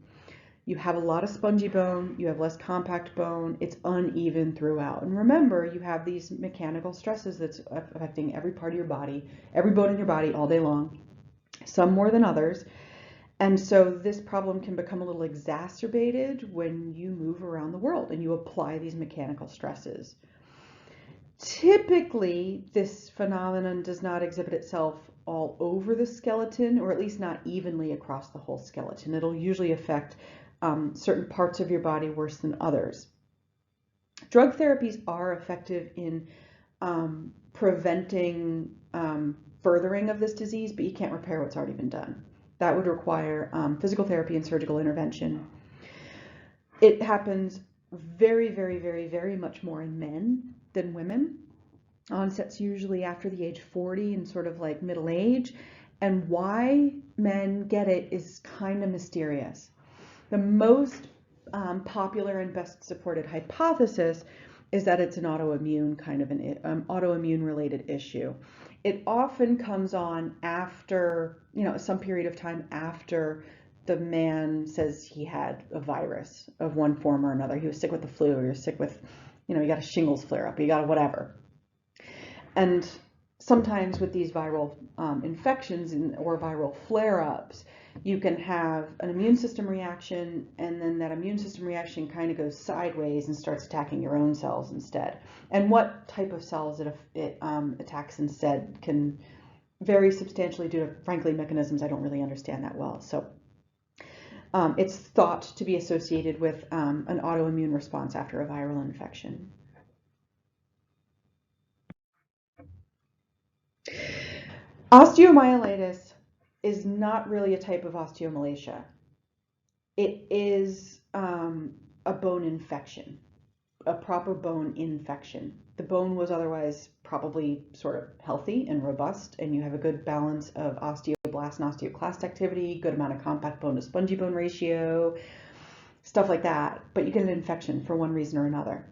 You have a lot of spongy bone, you have less compact bone, it's uneven throughout. And remember, you have these mechanical stresses that's affecting every part of your body, every bone in your body all day long, some more than others. And so this problem can become a little exacerbated when you move around the world and you apply these mechanical stresses. Typically, this phenomenon does not exhibit itself all over the skeleton, or at least not evenly across the whole skeleton. It'll usually affect certain parts of your body worse than others. Drug therapies are effective in preventing furthering of this disease, but you can't repair what's already been done. That would require physical therapy and surgical intervention. It happens very, very, very, very much more in men than women. Onset's usually after the age 40 and sort of like middle age. And why men get it is kind of mysterious. The most popular and best supported hypothesis is that it's an autoimmune kind of an autoimmune related issue. It often comes on after, some period of time after the man says he had a virus of one form or another. He was sick with the flu, or he was sick with, he got a shingles flare up, he got a whatever. And sometimes with these viral infections or viral flare ups, You can have an immune system reaction, and then that immune system reaction kind of goes sideways and starts attacking your own cells instead. And what type of cells it attacks instead can vary substantially due to, frankly, mechanisms I don't really understand that well. So it's thought to be associated with an autoimmune response after a viral infection. Osteomyelitis is not really a type of osteomalacia. It is a bone infection, a proper bone infection. The bone was otherwise probably sort of healthy and robust, and you have a good balance of osteoblast and osteoclast activity, good amount of compact bone to spongy bone ratio, stuff like that. But you get an infection for one reason or another.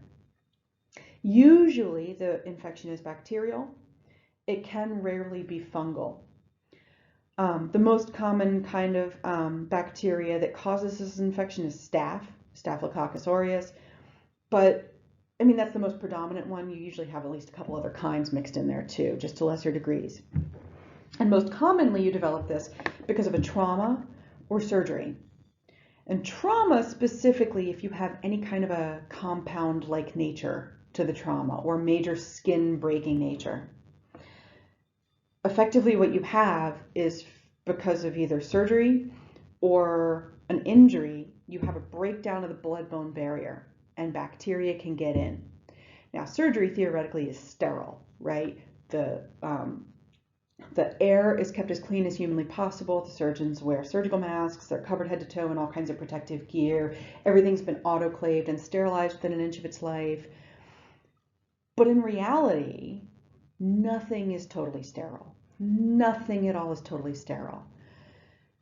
Usually the infection is bacterial. It can rarely be fungal. The most common kind of bacteria that causes this infection is Staphylococcus aureus. But I mean, that's the most predominant one. You usually have at least a couple other kinds mixed in there too, just to lesser degrees. And most commonly you develop this because of a trauma or surgery. And trauma specifically, if you have any kind of a compound-like nature to the trauma or major skin breaking nature. Effectively what you have is, because of either surgery or an injury, you have a breakdown of the blood-bone barrier and bacteria can get in. Now, surgery theoretically is sterile, right? The air is kept as clean as humanly possible. The surgeons wear surgical masks. They're covered head to toe in all kinds of protective gear. Everything's been autoclaved and sterilized within an inch of its life. But in reality, nothing is totally sterile. Nothing at all is totally sterile.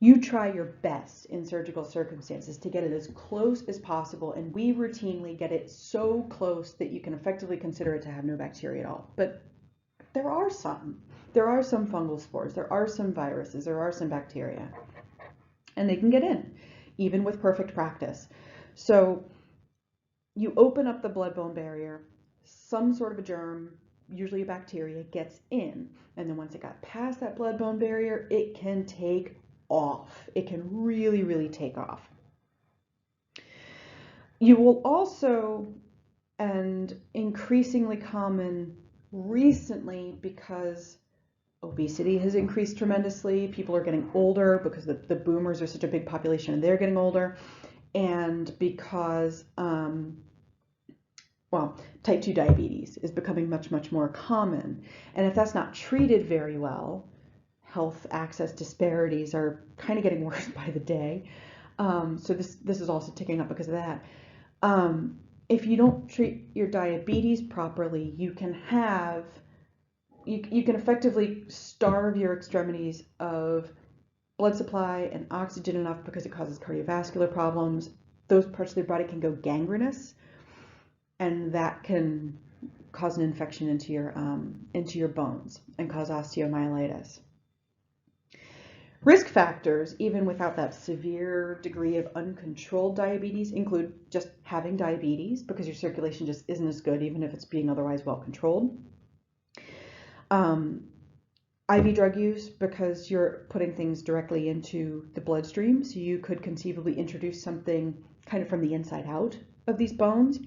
You try your best in surgical circumstances to get it as close as possible, and we routinely get it so close that you can effectively consider it to have no bacteria at all. But there are some. There are some fungal spores, there are some viruses, there are some bacteria, and they can get in, even with perfect practice. So you open up the blood-bone barrier, some sort of a germ, usually a bacteria, gets in, and then once it got past that blood-bone barrier, it can take off. It can really, really take off. You will also, and increasingly common recently because obesity has increased tremendously, people are getting older because the boomers are such a big population and they're getting older, and because type 2 diabetes is becoming much, much more common. And if that's not treated very well, health access disparities are kind of getting worse by the day. So this is also ticking up because of that. If you don't treat your diabetes properly, you can effectively starve your extremities of blood supply and oxygen enough because it causes cardiovascular problems. Those parts of the body can go gangrenous, and that can cause an infection into your bones and cause osteomyelitis. Risk factors, even without that severe degree of uncontrolled diabetes, include just having diabetes because your circulation just isn't as good, even if it's being otherwise well controlled. IV drug use, because you're putting things directly into the bloodstream, so you could conceivably introduce something kind of from the inside out of these bones.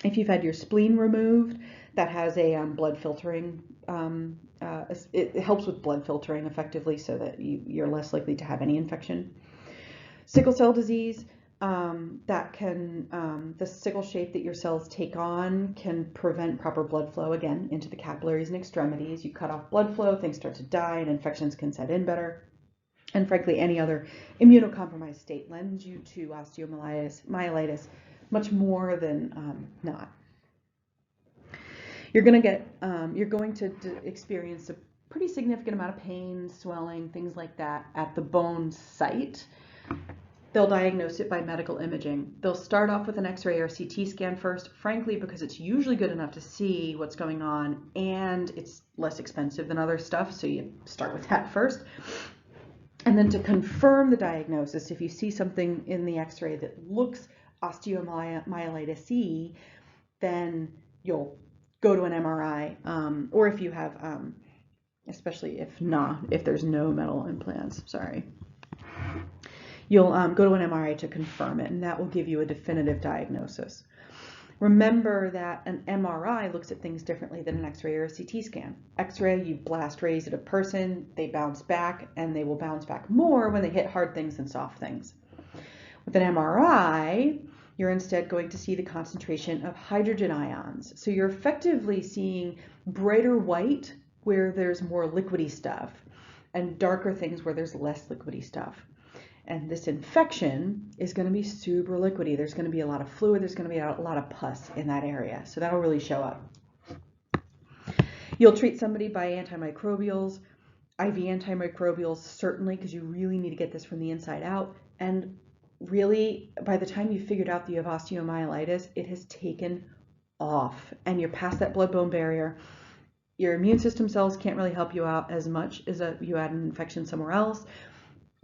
If you've had your spleen removed, that has a blood filtering, it helps with blood filtering effectively so that you're less likely to have any infection. Sickle cell disease, that can, the sickle shape that your cells take on can prevent proper blood flow, again, into the capillaries and extremities. You cut off blood flow, things start to die, and infections can set in better. And frankly, any other immunocompromised state lends you to osteomyelitis much more than not. You're going to experience a pretty significant amount of pain, swelling, things like that at the bone site. They'll diagnose it by medical imaging. They'll start off with an X-ray or CT scan first, frankly, because it's usually good enough to see what's going on and it's less expensive than other stuff, so you start with that first. And then to confirm the diagnosis, if you see something in the X-ray that looks osteomyelitis-y, then you'll go to an MRI, or if you have, especially if there's no metal implants, sorry. You'll go to an MRI to confirm it, and that will give you a definitive diagnosis. Remember that an MRI looks at things differently than an X-ray or a CT scan. X-ray, you blast rays at a person, they bounce back, and they will bounce back more when they hit hard things than soft things. With an MRI, you're instead going to see the concentration of hydrogen ions. So you're effectively seeing brighter white where there's more liquidy stuff and darker things where there's less liquidy stuff. And this infection is going to be super liquidy. There's going to be a lot of fluid. There's going to be a lot of pus in that area. So that'll really show up. You'll treat somebody by antimicrobials, IV antimicrobials, certainly, because you really need to get this from the inside out. And really, by the time you figured out that you have osteomyelitis, it has taken off and you're past that blood-bone barrier. Your immune system cells can't really help you out as much as you had an infection somewhere else.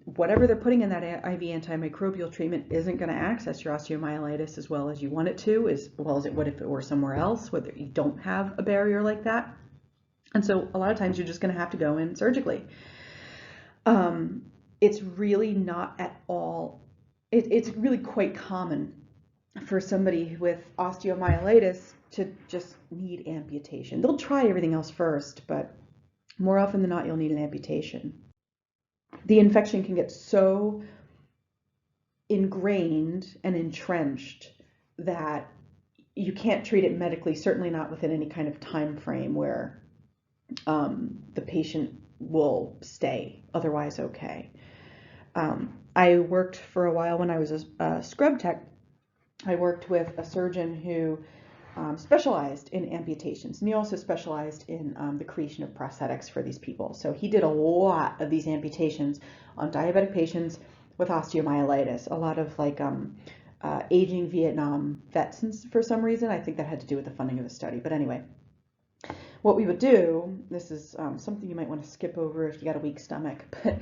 Whatever they're putting in that IV antimicrobial treatment isn't going to access your osteomyelitis as well as you want it to, as well as it would if it were somewhere else, whether you don't have a barrier like that. And so a lot of times you're just going to have to go in surgically. It's really not at all, it's really quite common for somebody with osteomyelitis to just need amputation. They'll try everything else first, but more often than not, you'll need an amputation. The infection can get so ingrained and entrenched that you can't treat it medically, certainly not within any kind of time frame where the patient will stay otherwise okay. I worked for a while when I was a scrub tech. I worked with a surgeon who specialized in amputations, and he also specialized in the creation of prosthetics for these people. So he did a lot of these amputations on diabetic patients with osteomyelitis, a lot of like aging Vietnam vets for some reason. I think that had to do with the funding of the study. But anyway, what we would do, this is something you might want to skip over if you got a weak stomach, but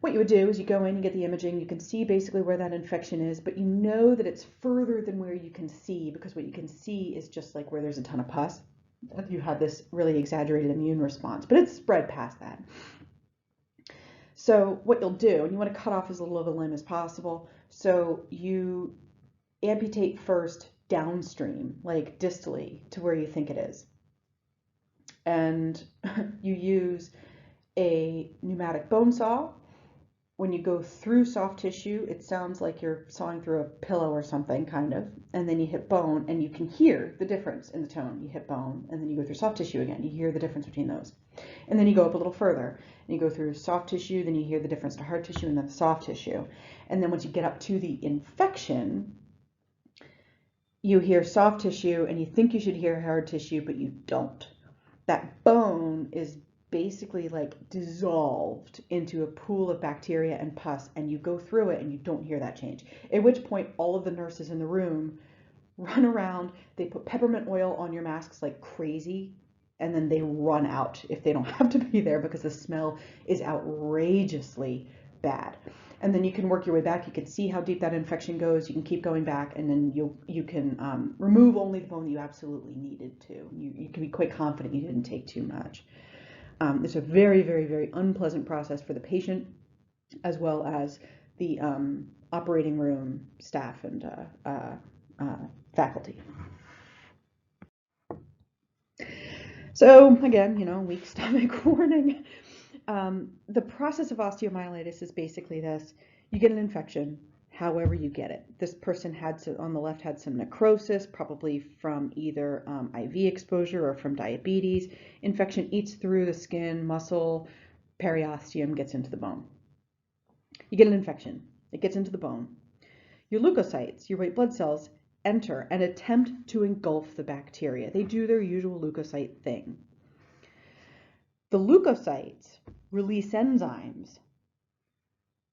what you would do is you go in, you get the imaging, you can see basically where that infection is, but you know that it's further than where you can see, because what you can see is just like where there's a ton of pus. You have this really exaggerated immune response, but it's spread past that. So what you'll do, and you want to cut off as little of a limb as possible, so you amputate first downstream, like distally to where you think it is. And you use a pneumatic bone saw. When you go through soft tissue, it sounds like you're sawing through a pillow or something, kind of, and then you hit bone, and you can hear the difference in the tone. You hit bone, and then you go through soft tissue again. You hear the difference between those. And then you go up a little further, and you go through soft tissue, then you hear the difference to hard tissue, and then the soft tissue. And then once you get up to the infection, you hear soft tissue, and you think you should hear hard tissue, but you don't. That bone is basically like dissolved into a pool of bacteria and pus, and you go through it and you don't hear that change. At which point all of the nurses in the room run around, they put peppermint oil on your masks like crazy, and then they run out if they don't have to be there because the smell is outrageously bad. And then you can work your way back. You can see how deep that infection goes. You can keep going back, and then you can remove only the bone that you absolutely needed to. You can be quite confident you didn't take too much. It's a very, very, very unpleasant process for the patient, as well as the operating room staff and faculty. So again, weak stomach warning. The process of osteomyelitis is basically this. You get an infection, however you get it. This person on the left had some necrosis, probably from either IV exposure or from diabetes. Infection eats through the skin, muscle, periosteum, gets into the bone. You get an infection. It gets into the bone. Your leukocytes, your white blood cells, enter and attempt to engulf the bacteria. They do their usual leukocyte thing. The leukocytes release enzymes.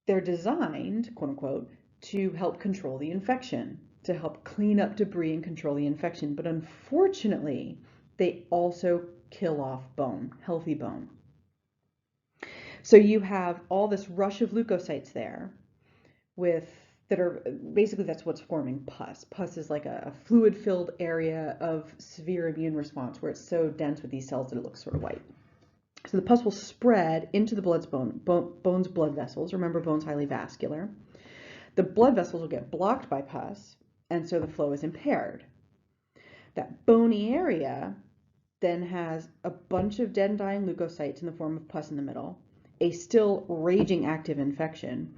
They're designed, quote unquote, to help control the infection, to help clean up debris and control the infection. But unfortunately, they also kill off bone, healthy bone. So you have all this rush of leukocytes there that's what's forming pus. Pus is like a fluid-filled area of severe immune response where it's so dense with these cells that it looks sort of white. So the pus will spread into the bone's blood vessels. Remember, bone's highly vascular. the blood vessels will get blocked by pus, and so the flow is impaired. That bony area then has a bunch of dead and dying leukocytes in the form of pus in the middle, a still raging active infection,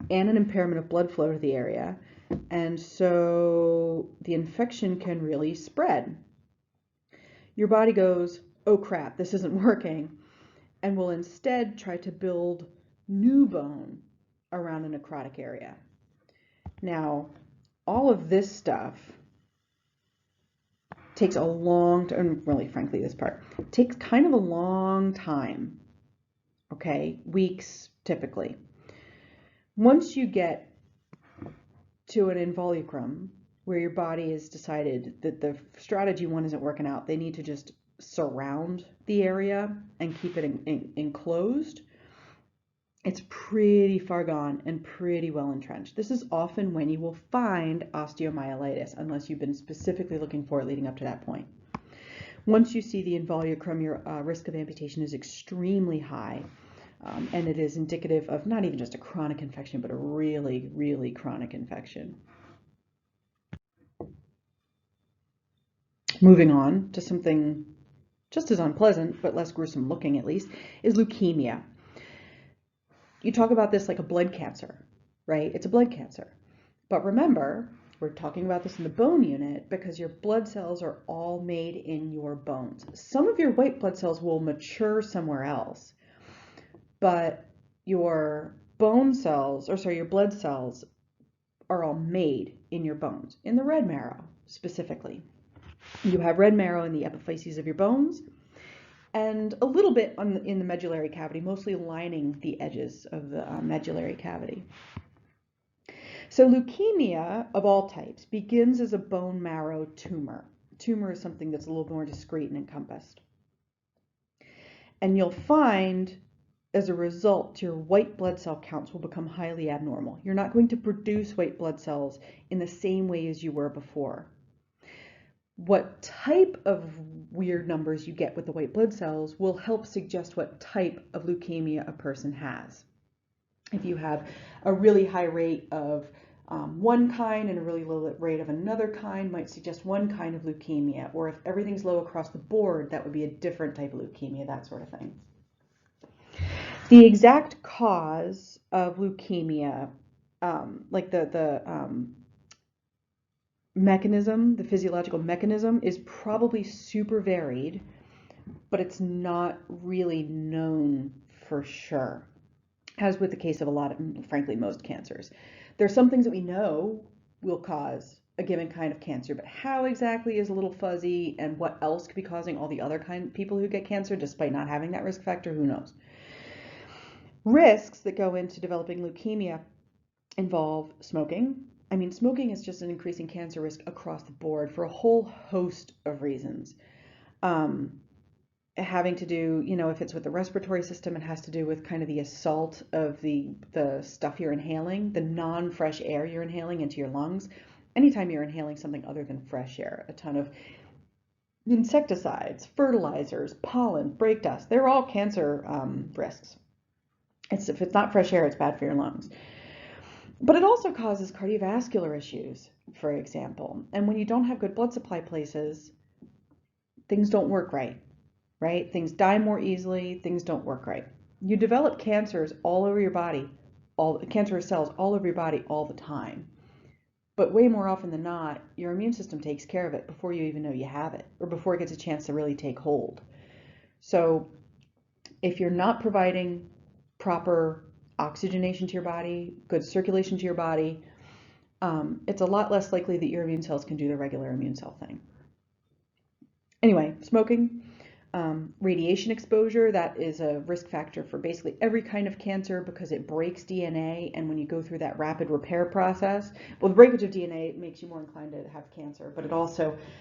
and an impairment of blood flow to the area. And so the infection can really spread. Your body goes, oh crap, this isn't working, and will instead try to build new bone around a necrotic area. Now, all of this stuff takes a long, and really frankly this part, takes kind of a long time, okay? Weeks typically. Once you get to an involucrum where your body has decided that the strategy one isn't working out, they need to just surround the area and keep it enclosed, it's pretty far gone and pretty well entrenched. This is often when you will find osteomyelitis, unless you've been specifically looking for it leading up to that point. Once you see the involucrum, your risk of amputation is extremely high, and it is indicative of not even just a chronic infection, but a really, really chronic infection. Moving on to something just as unpleasant, but less gruesome looking at least, is leukemia. You talk about this like a blood cancer, right? It's a blood cancer. But remember, we're talking about this in the bone unit because your blood cells are all made in your bones. Some of your white blood cells will mature somewhere else, but your bone cells, or sorry, your blood cells are all made in your bones, in the red marrow specifically. You have red marrow in the epiphyses of your bones, and a little bit in the medullary cavity, mostly lining the edges of the medullary cavity. So leukemia of all types begins as a bone marrow tumor. Tumor is something that's a little more discrete and encompassed. And you'll find, as a result, your white blood cell counts will become highly abnormal. You're not going to produce white blood cells in the same way as you were before. What type of weird numbers you get with the white blood cells will help suggest what type of leukemia a person has. If you have a really high rate of one kind and a really low rate of another kind, might suggest one kind of leukemia. Or if everything's low across the board, that would be a different type of leukemia, that sort of thing. The exact cause of leukemia, like the mechanism, the physiological mechanism, is probably super varied, but it's not really known for sure, as with the case of a lot of, frankly, most cancers. There's some things that we know will cause a given kind of cancer, but how exactly is a little fuzzy, and what else could be causing all the other people who get cancer despite not having that risk factor, who knows. Risks that go into developing leukemia involve smoking. I mean, smoking is just an increasing cancer risk across the board for a whole host of reasons. Having to do, if it's with the respiratory system, it has to do with kind of the assault of the stuff you're inhaling, the non-fresh air you're inhaling into your lungs. Anytime you're inhaling something other than fresh air, a ton of insecticides, fertilizers, pollen, brake dust, they're all cancer risks. If it's not fresh air, it's bad for your lungs. But it also causes cardiovascular issues, for example. And when you don't have good blood supply places, things don't work right? Things die more easily, things don't work right. You develop cancers all over your body, cancerous cells all over your body all the time. But way more often than not, your immune system takes care of it before you even know you have it, or before it gets a chance to really take hold. So if you're not providing proper oxygenation to your body, good circulation to your body, it's a lot less likely that your immune cells can do the regular immune cell thing. Anyway, smoking, radiation exposure, that is a risk factor for basically every kind of cancer because it breaks DNA, and when you go through that rapid repair process, well, the breakage of DNA makes you more inclined to have cancer, but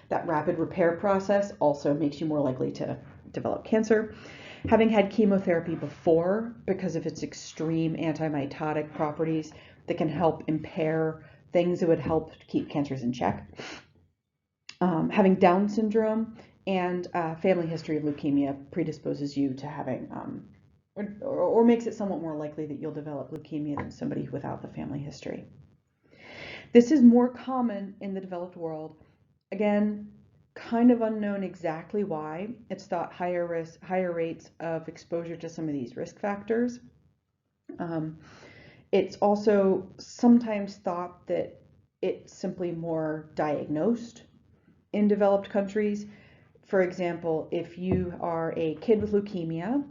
that rapid repair process also makes you more likely to develop cancer. Having had chemotherapy before, because of its extreme antimitotic properties that can help impair things that would help keep cancers in check. Having Down syndrome and family history of leukemia predisposes you to having, or makes it somewhat more likely that you'll develop leukemia than somebody without the family history. This is more common in the developed world. Again, kind of unknown exactly why. It's thought higher rates of exposure to some of these risk factors. It's also sometimes thought that it's simply more diagnosed in developed countries. For example, if you are a kid with leukemia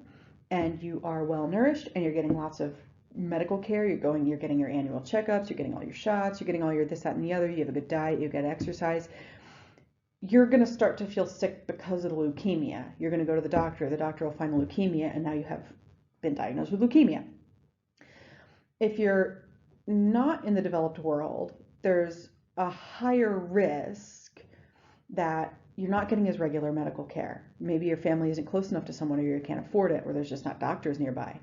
and you are well nourished and you're getting lots of medical care, you're getting your annual checkups, you're getting all your shots, you're getting all your this, that, and the other, you have a good diet, you get exercise, you're going to start to feel sick because of the leukemia. You're going to go to the doctor will find the leukemia, and now you have been diagnosed with leukemia. If you're not in the developed world, there's a higher risk that you're not getting as regular medical care. Maybe your family isn't close enough to someone, or you can't afford it, or there's just not doctors nearby.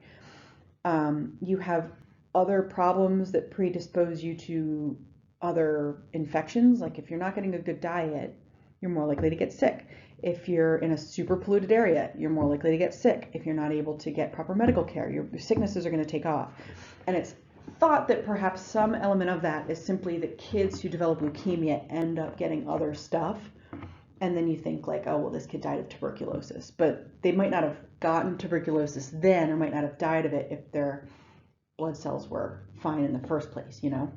You have other problems that predispose you to other infections. Like if you're not getting a good diet, you're more likely to get sick. If you're in a super polluted area, you're more likely to get sick. If you're not able to get proper medical care, your sicknesses are going to take off. And it's thought that perhaps some element of that is simply that kids who develop leukemia end up getting other stuff. And then you think like, oh, well, this kid died of tuberculosis. But they might not have gotten tuberculosis then, or might not have died of it if their blood cells were fine in the first place, you know?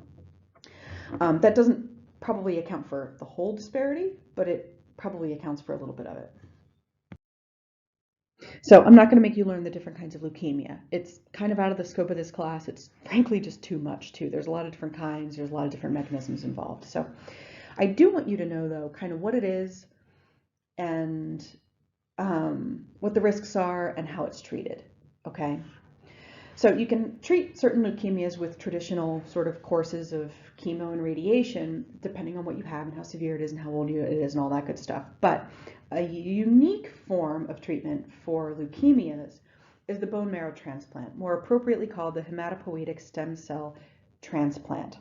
That doesn't probably account for the whole disparity, but it probably accounts for a little bit of it. So I'm not going to make you learn the different kinds of leukemia. It's kind of out of the scope of this class. It's frankly just too much too. There's a lot of different kinds. There's a lot of different mechanisms involved. So I do want you to know though, kind of what it is and what the risks are and how it's treated. Okay. So you can treat certain leukemias with traditional sort of courses of chemo and radiation, depending on what you have and how severe it is and how old it is and all that good stuff. But a unique form of treatment for leukemias is the bone marrow transplant, more appropriately called the hematopoietic stem cell transplant.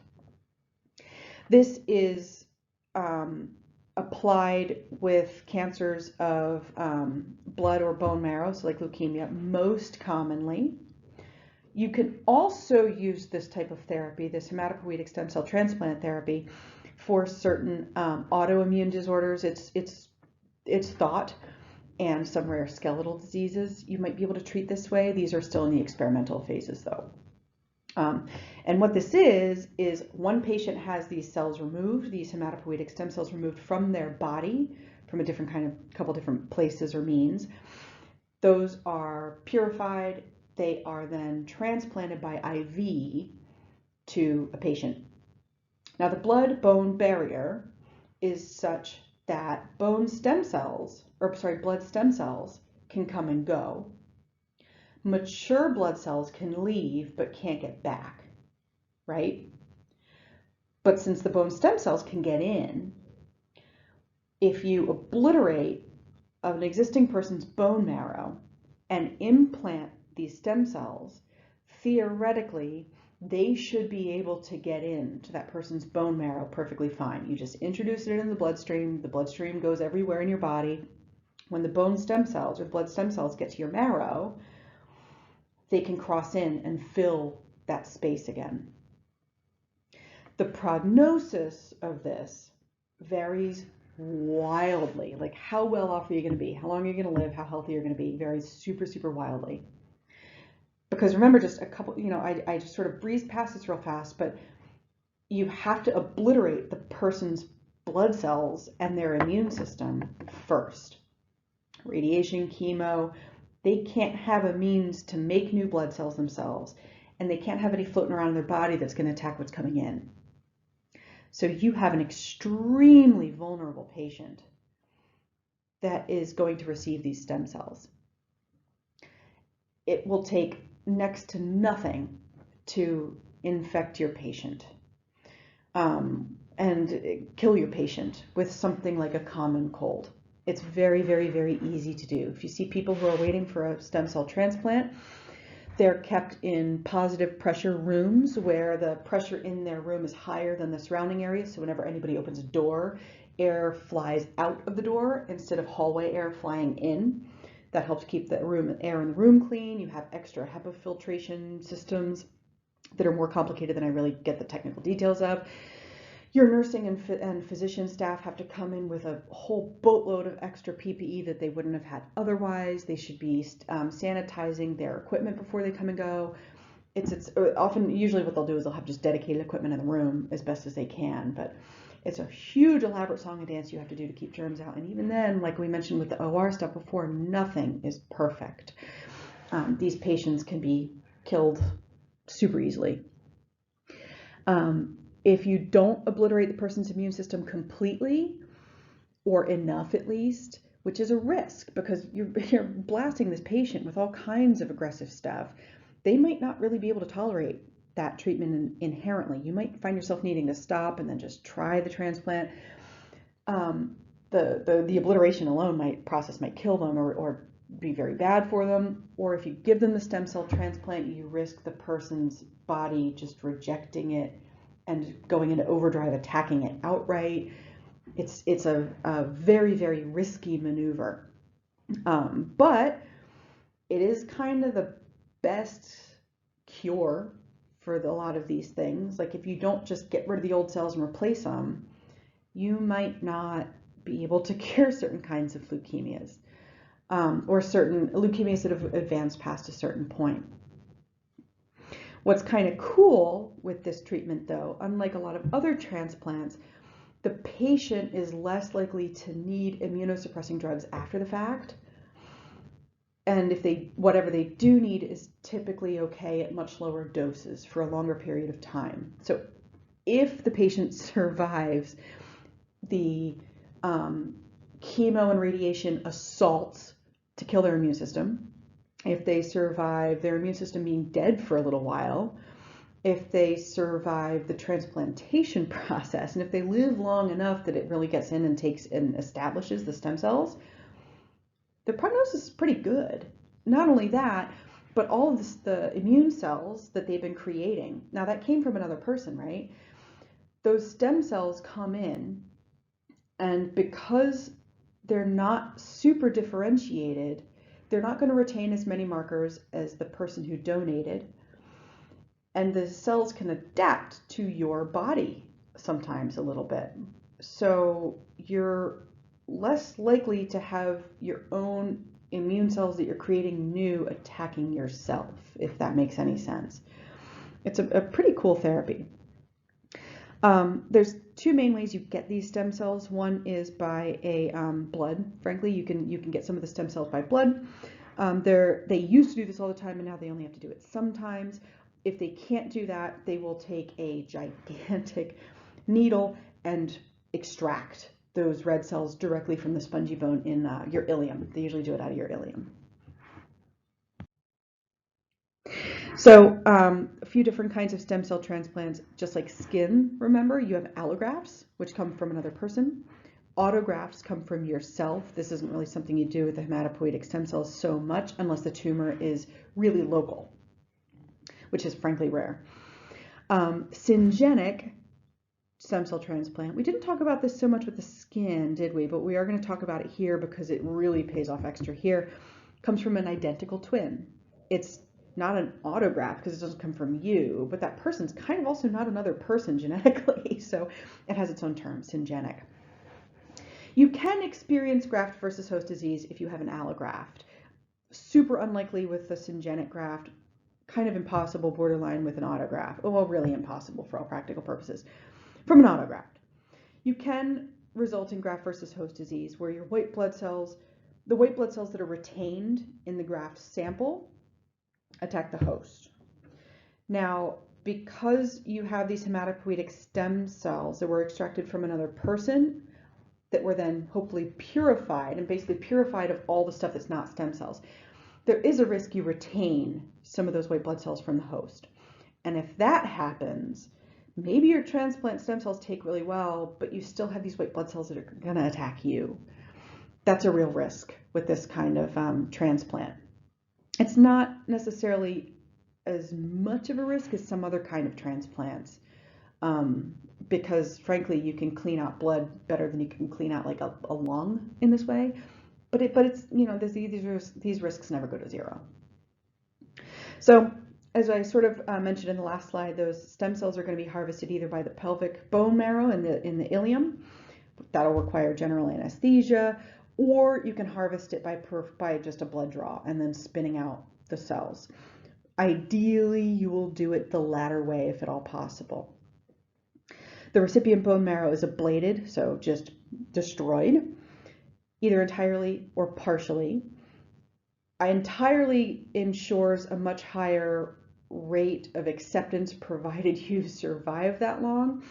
This is applied with cancers of blood or bone marrow, so like leukemia, most commonly. You can also use this type of therapy, this hematopoietic stem cell transplant therapy, for certain autoimmune disorders. It's thought, and some rare skeletal diseases you might be able to treat this way. These are still in the experimental phases, though. And what this is one patient has these cells removed, these hematopoietic stem cells removed from their body, from a couple different places or means. Those are purified. They are then transplanted by IV to a patient. Now, the blood-bone barrier is such that blood stem cells can come and go. Mature blood cells can leave but can't get back, right? But since the bone stem cells can get in, if you obliterate an existing person's bone marrow and implant these stem cells, theoretically, they should be able to get into that person's bone marrow perfectly fine. You just introduce it in the bloodstream goes everywhere in your body. When the bone stem cells or blood stem cells get to your marrow, they can cross in and fill that space again. The prognosis of this varies wildly. Like how well off are you going to be? How long are you going to live? How healthy you're going to be? Varies super, super wildly. Because remember, just a couple, I just sort of breezed past this real fast, but you have to obliterate the person's blood cells and their immune system first. Radiation, chemo, they can't have a means to make new blood cells themselves, and they can't have any floating around in their body that's going to attack what's coming in. So you have an extremely vulnerable patient that is going to receive these stem cells. It will take next to nothing to infect your patient and kill your patient with something like a common cold. It's very, very, very easy to do. If you see people who are waiting for a stem cell transplant, they're kept in positive pressure rooms where the pressure in their room is higher than the surrounding area. So whenever anybody opens a door, air flies out of the door instead of hallway air flying in. That helps keep the air in the room clean. You have extra HEPA filtration systems that are more complicated than I really get the technical details of. Your nursing and physician staff have to come in with a whole boatload of extra PPE that they wouldn't have had otherwise. They should be sanitizing their equipment before they come and go. It's often, usually what they'll do is they'll have just dedicated equipment in the room as best as they can, but it's a huge elaborate song and dance you have to do to keep germs out. And even then, like we mentioned with the OR stuff before, nothing is perfect. These patients can be killed super easily. If you don't obliterate the person's immune system completely, or enough at least, which is a risk because you're blasting this patient with all kinds of aggressive stuff, they might not really be able to tolerate that treatment inherently. You might find yourself needing to stop and then just try the transplant. The obliteration alone process might kill them or be very bad for them. Or if you give them the stem cell transplant, you risk the person's body just rejecting it and going into overdrive, attacking it outright. It's a very, very risky maneuver. But it is kind of the best cure for a lot of these things. Like if you don't just get rid of the old cells and replace them, you might not be able to cure certain kinds of leukemias, or certain leukemias that have advanced past a certain point. What's kind of cool with this treatment, though, unlike a lot of other transplants, the patient is less likely to need immunosuppressing drugs after the fact. And if whatever they do need is typically okay at much lower doses for a longer period of time. So if the patient survives the chemo and radiation assaults to kill their immune system, if they survive their immune system being dead for a little while, if they survive the transplantation process, and if they live long enough that it really gets in and takes and establishes the stem cells, the prognosis is pretty good. Not only that, but all of the immune cells that they've been creating, now that came from another person, right? Those stem cells come in, and because they're not super differentiated, they're not going to retain as many markers as the person who donated. And the cells can adapt to your body sometimes a little bit. So you're less likely to have your own immune cells that you're creating new attacking yourself, if that makes any sense. It's a pretty cool therapy. There's two main ways you get these stem cells. One is by a blood. Frankly, you can get some of the stem cells by blood. They used to do this all the time, and now they only have to do it sometimes. If they can't do that, they will take a gigantic needle and extract those red cells directly from the spongy bone in your ileum. They usually do it out of your ileum. So a few different kinds of stem cell transplants, just like skin, remember, you have allografts, which come from another person. Autografts come from yourself. This isn't really something you do with the hematopoietic stem cells so much unless the tumor is really local, which is frankly rare. Syngenic stem cell transplant. We didn't talk about this so much with the skin, did we? But we are going to talk about it here because it really pays off extra here. Comes from an identical twin. It's not an autograft because it doesn't come from you, but that person's kind of also not another person genetically. So it has its own term, syngenic. You can experience graft versus host disease if you have an allograft. Super unlikely with the syngenic graft, kind of impossible borderline with an autograft. Well, really impossible for all practical purposes. From an autograft, you can result in graft versus host disease where your white blood cells, the white blood cells that are retained in the graft sample, attack the host. Now, because you have these hematopoietic stem cells that were extracted from another person that were then hopefully purified and basically purified of all the stuff that's not stem cells, there is a risk you retain some of those white blood cells from the host. And if that happens, maybe your transplant stem cells take really well, but you still have these white blood cells that are going to attack you. That's a real risk with this kind of transplant. It's not necessarily as much of a risk as some other kind of transplants, because frankly, you can clean out blood better than you can clean out like a lung in this way. But it's, you know, these risks never go to zero. So As I sort of mentioned in the last slide, those stem cells are going to be harvested either by the pelvic bone marrow in the ilium. That'll require general anesthesia, or you can harvest it by just a blood draw and then spinning out the cells. Ideally, you will do it the latter way if at all possible. The recipient bone marrow is ablated, so just destroyed, either entirely or partially. Entirely ensures a much higher rate of acceptance provided you survive that long.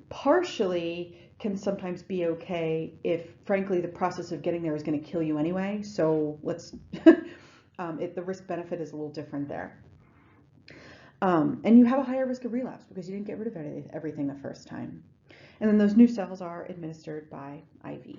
Partially can sometimes be okay if, frankly, the process of getting there is going to kill you anyway. So let's, the risk benefit is a little different there. And you have a higher risk of relapse because you didn't get rid of everything the first time. And then those new cells are administered by IV.